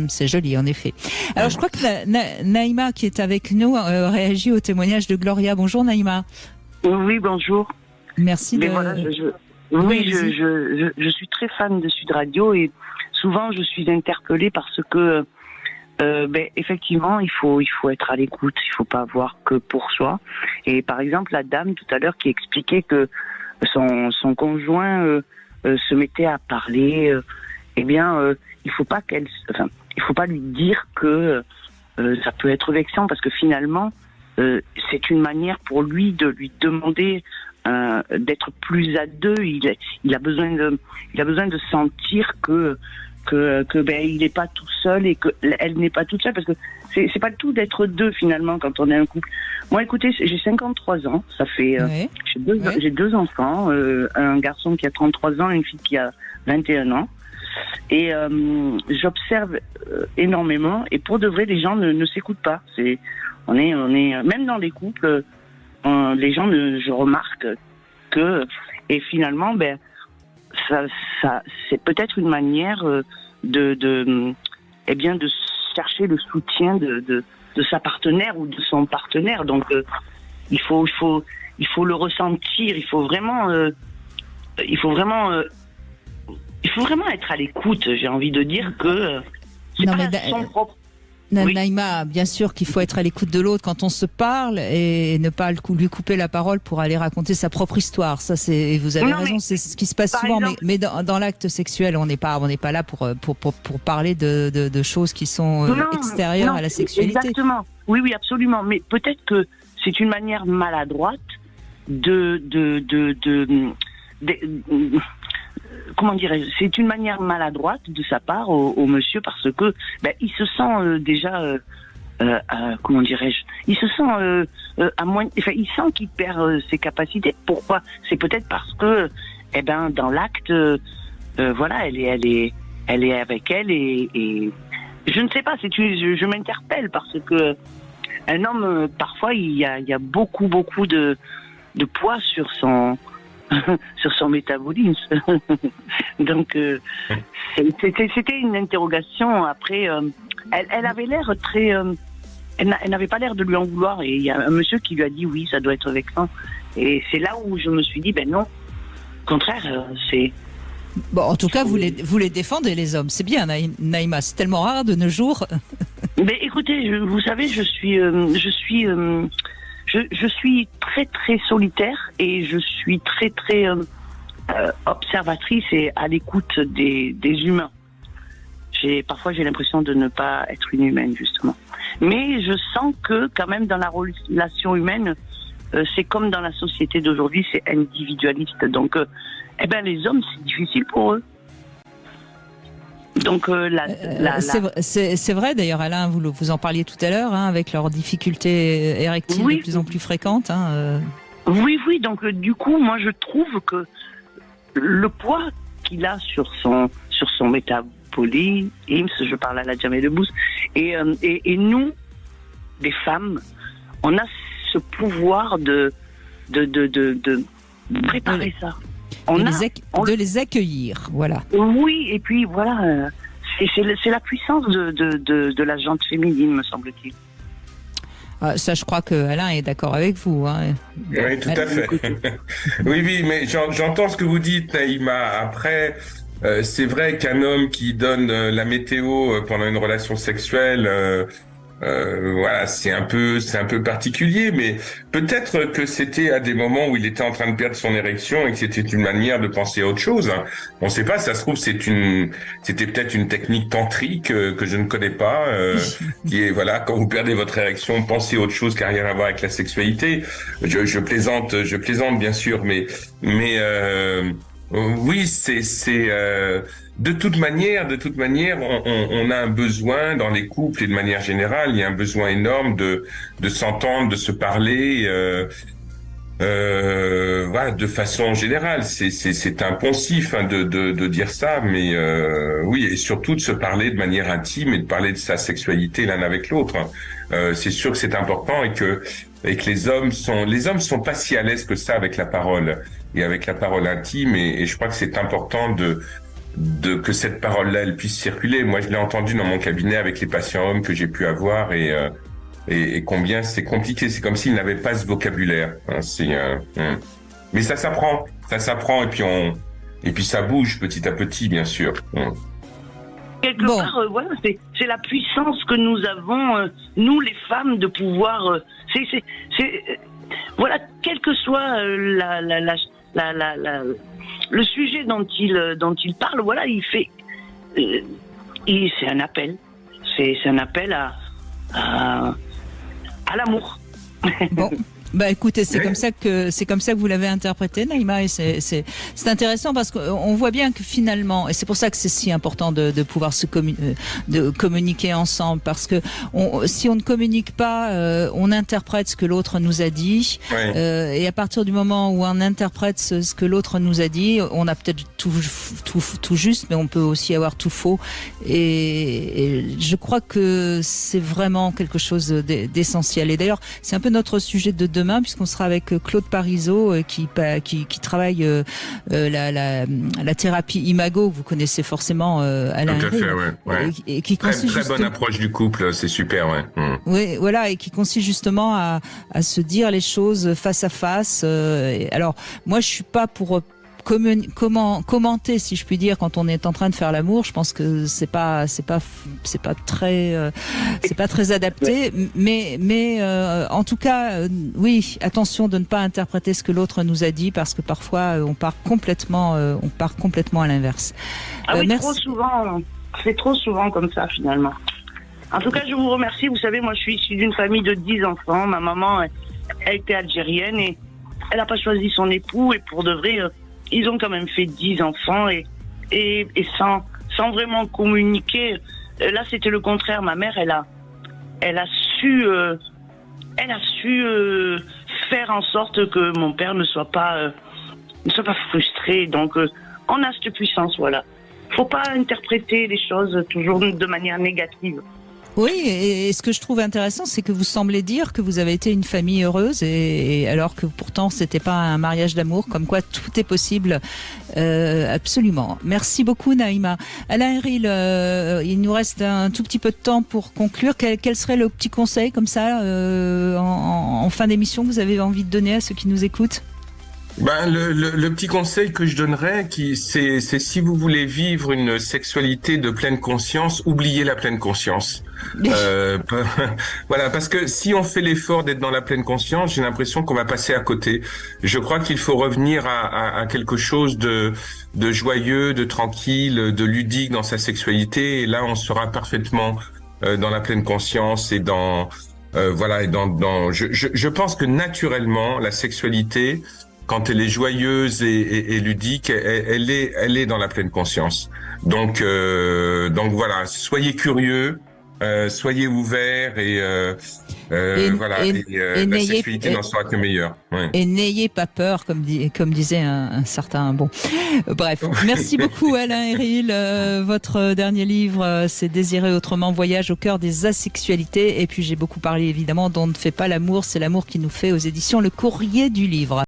C'est joli en effet. Alors je crois que Naïma qui est avec nous réagit au témoignage de Gloria. Bonjour Naïma. Oui, bonjour. Merci de... Voilà, je suis très fan de Sud Radio et souvent je suis interpellée parce que effectivement il faut être à l'écoute, il faut pas voir que pour soi. Et par exemple la dame tout à l'heure qui expliquait que son conjoint se mettait à parler, il faut pas lui dire que ça peut être vexant, parce que finalement c'est une manière pour lui de lui demander d'être plus à deux. Il a besoin de sentir que il n'est pas tout seul et qu'elle n'est pas toute seule, parce que c'est pas le tout d'être deux finalement quand on est un couple. Moi, écoutez, j'ai 53 ans, ça fait j'ai deux enfants, un garçon qui a 33 ans et une fille qui a 21 ans. Et j'observe énormément, et pour de vrai, les gens ne s'écoutent pas. On est même dans les couples, les gens je remarque que, et finalement, ça c'est peut-être une manière de chercher le soutien de sa partenaire ou de son partenaire. Donc il faut le ressentir, il faut vraiment être à l'écoute. J'ai envie de dire que c'est pas son propre. Naïma, bien sûr qu'il faut être à l'écoute de l'autre quand on se parle et ne pas lui couper la parole pour aller raconter sa propre histoire. Ça, vous avez raison, c'est ce qui se passe souvent. Exemple, mais dans l'acte sexuel, on n'est pas là pour parler de choses qui sont extérieures à la sexualité. Exactement. Oui, absolument. Mais peut-être que c'est une manière maladroite comment dirais-je, c'est une manière maladroite de sa part au monsieur, parce que il se sent déjà comment dirais-je, il se sent il sent qu'il perd ses capacités. Pourquoi? C'est peut-être parce que dans l'acte elle est avec elle et je ne sais pas, je m'interpelle, parce que un homme, parfois il y a beaucoup de poids sur son métabolisme. Donc c'était une interrogation. Après elle avait l'air très elle n'avait pas l'air de lui en vouloir, et il y a un monsieur qui lui a dit oui, ça doit être vexant, et c'est là où je me suis dit non, au contraire, c'est bon. En tout cas, vous les défendez, les hommes, c'est bien, Naïma, c'est tellement rare de nos jours. Mais écoutez, vous savez, je suis très très solitaire, et je suis très très observatrice et à l'écoute des humains. Parfois j'ai l'impression de ne pas être une humaine, justement. Mais je sens que quand même dans la relation humaine, c'est comme dans la société d'aujourd'hui, c'est individualiste. Donc les hommes, c'est difficile pour eux. Donc c'est vrai, d'ailleurs, Alain, vous en parliez tout à l'heure, avec leurs difficultés érectiles de plus en plus fréquentes. Oui, donc du coup, moi je trouve que le poids qu'il a sur son métabolisme, je parle à la Jamel Debbouze, et nous, les femmes, on a ce pouvoir de préparer ça. De les accueillir, voilà. Oui, et puis voilà, c'est la puissance de la jante féminine, me semble-t-il. Ça, je crois que Alain est d'accord avec vous. Oui, tout à fait. oui, mais j'entends ce que vous dites, Naïma. Après, c'est vrai qu'un homme qui donne la météo pendant une relation sexuelle, c'est un peu particulier, mais peut-être que c'était à des moments où il était en train de perdre son érection et que c'était une manière de penser à autre chose. On ne sait pas, ça se trouve c'était peut-être une technique tantrique que je ne connais pas, qui est quand vous perdez votre érection, pensez à autre chose qui n'a rien à voir avec la sexualité. Je plaisante bien sûr, mais oui, de toute manière, on a un besoin dans les couples et de manière générale, il y a un besoin énorme de s'entendre, de se parler, de façon générale. C'est impensif de dire ça, mais oui, et surtout de se parler de manière intime et de parler de sa sexualité l'un avec l'autre. C'est sûr que c'est important et que les hommes sont pas si à l'aise que ça avec la parole et avec la parole intime, et je crois que c'est important que cette parole-là, elle puisse circuler. Moi, je l'ai entendu dans mon cabinet avec les patients hommes que j'ai pu avoir, et combien c'est compliqué. C'est comme s'ils n'avaient pas ce vocabulaire. Mais ça s'apprend, et puis ça bouge petit à petit, bien sûr. Quelque part, c'est la puissance que nous avons, nous les femmes, de pouvoir. Quel que soit le sujet dont il parle, il fait. C'est un appel. C'est un appel à l'amour. Bon, Bah écoutez, c'est comme ça que vous l'avez interprété, Naïma, et c'est intéressant parce qu'on voit bien que finalement, et c'est pour ça que c'est si important de pouvoir de communiquer ensemble, parce que si on ne communique pas, on interprète ce que l'autre nous a dit, et à partir du moment où on interprète ce que l'autre nous a dit, on a peut-être tout juste, mais on peut aussi avoir tout faux, et je crois que c'est vraiment quelque chose d'essentiel. Et d'ailleurs, c'est un peu notre sujet de demain, puisqu'on sera avec Claude Parisot qui travaille la thérapie Imago, vous connaissez forcément Alain. Tout à fait, et qui consiste très bonne approche du couple, c'est super, Oui, voilà, et qui consiste justement à se dire les choses face à face. Alors, moi, je suis pas pour commenter, si je puis dire, quand on est en train de faire l'amour. Je pense que c'est pas très adapté, mais en tout cas, oui, attention de ne pas interpréter ce que l'autre nous a dit, parce que parfois on part complètement à l'inverse. Oui, merci. Trop souvent, c'est trop souvent comme ça finalement. En tout cas, je vous remercie. Vous savez, moi, je suis issue d'une famille de 10 enfants. Ma maman, elle était algérienne et elle n'a pas choisi son époux, et pour de vrai, ils ont quand même fait 10 enfants et sans vraiment communiquer. Là, c'était le contraire. Ma mère, elle a su faire en sorte que mon père ne soit pas frustré. Donc, on a cette puissance, voilà. Faut pas interpréter les choses toujours de manière négative. Oui, et ce que je trouve intéressant, c'est que vous semblez dire que vous avez été une famille heureuse, et alors que pourtant c'était pas un mariage d'amour, comme quoi tout est possible, absolument. Merci beaucoup, Naïma. Alain Héril, il nous reste un tout petit peu de temps pour conclure. Quel serait le petit conseil comme ça en fin d'émission que vous avez envie de donner à ceux qui nous écoutent? Le petit conseil que je donnerais, c'est si vous voulez vivre une sexualité de pleine conscience, oubliez la pleine conscience. Voilà, parce que si on fait l'effort d'être dans la pleine conscience, j'ai l'impression qu'on va passer à côté. Je crois qu'il faut revenir à quelque chose de joyeux, de tranquille, de ludique dans sa sexualité, et là on sera parfaitement dans la pleine conscience et dans je pense que naturellement la sexualité, quand elle est joyeuse et ludique, elle est dans la pleine conscience. Donc voilà, soyez curieux, soyez ouverts, et la sexualité n'en sera que meilleure. Ouais. Et n'ayez pas peur, comme disait un certain bref. Merci beaucoup, Alain Héril. Votre dernier livre, c'est Désirer autrement, voyage au cœur des asexualités. Et puis j'ai beaucoup parlé évidemment d'On ne fait pas l'amour, c'est l'amour qui nous fait, aux éditions Le Courrier du Livre.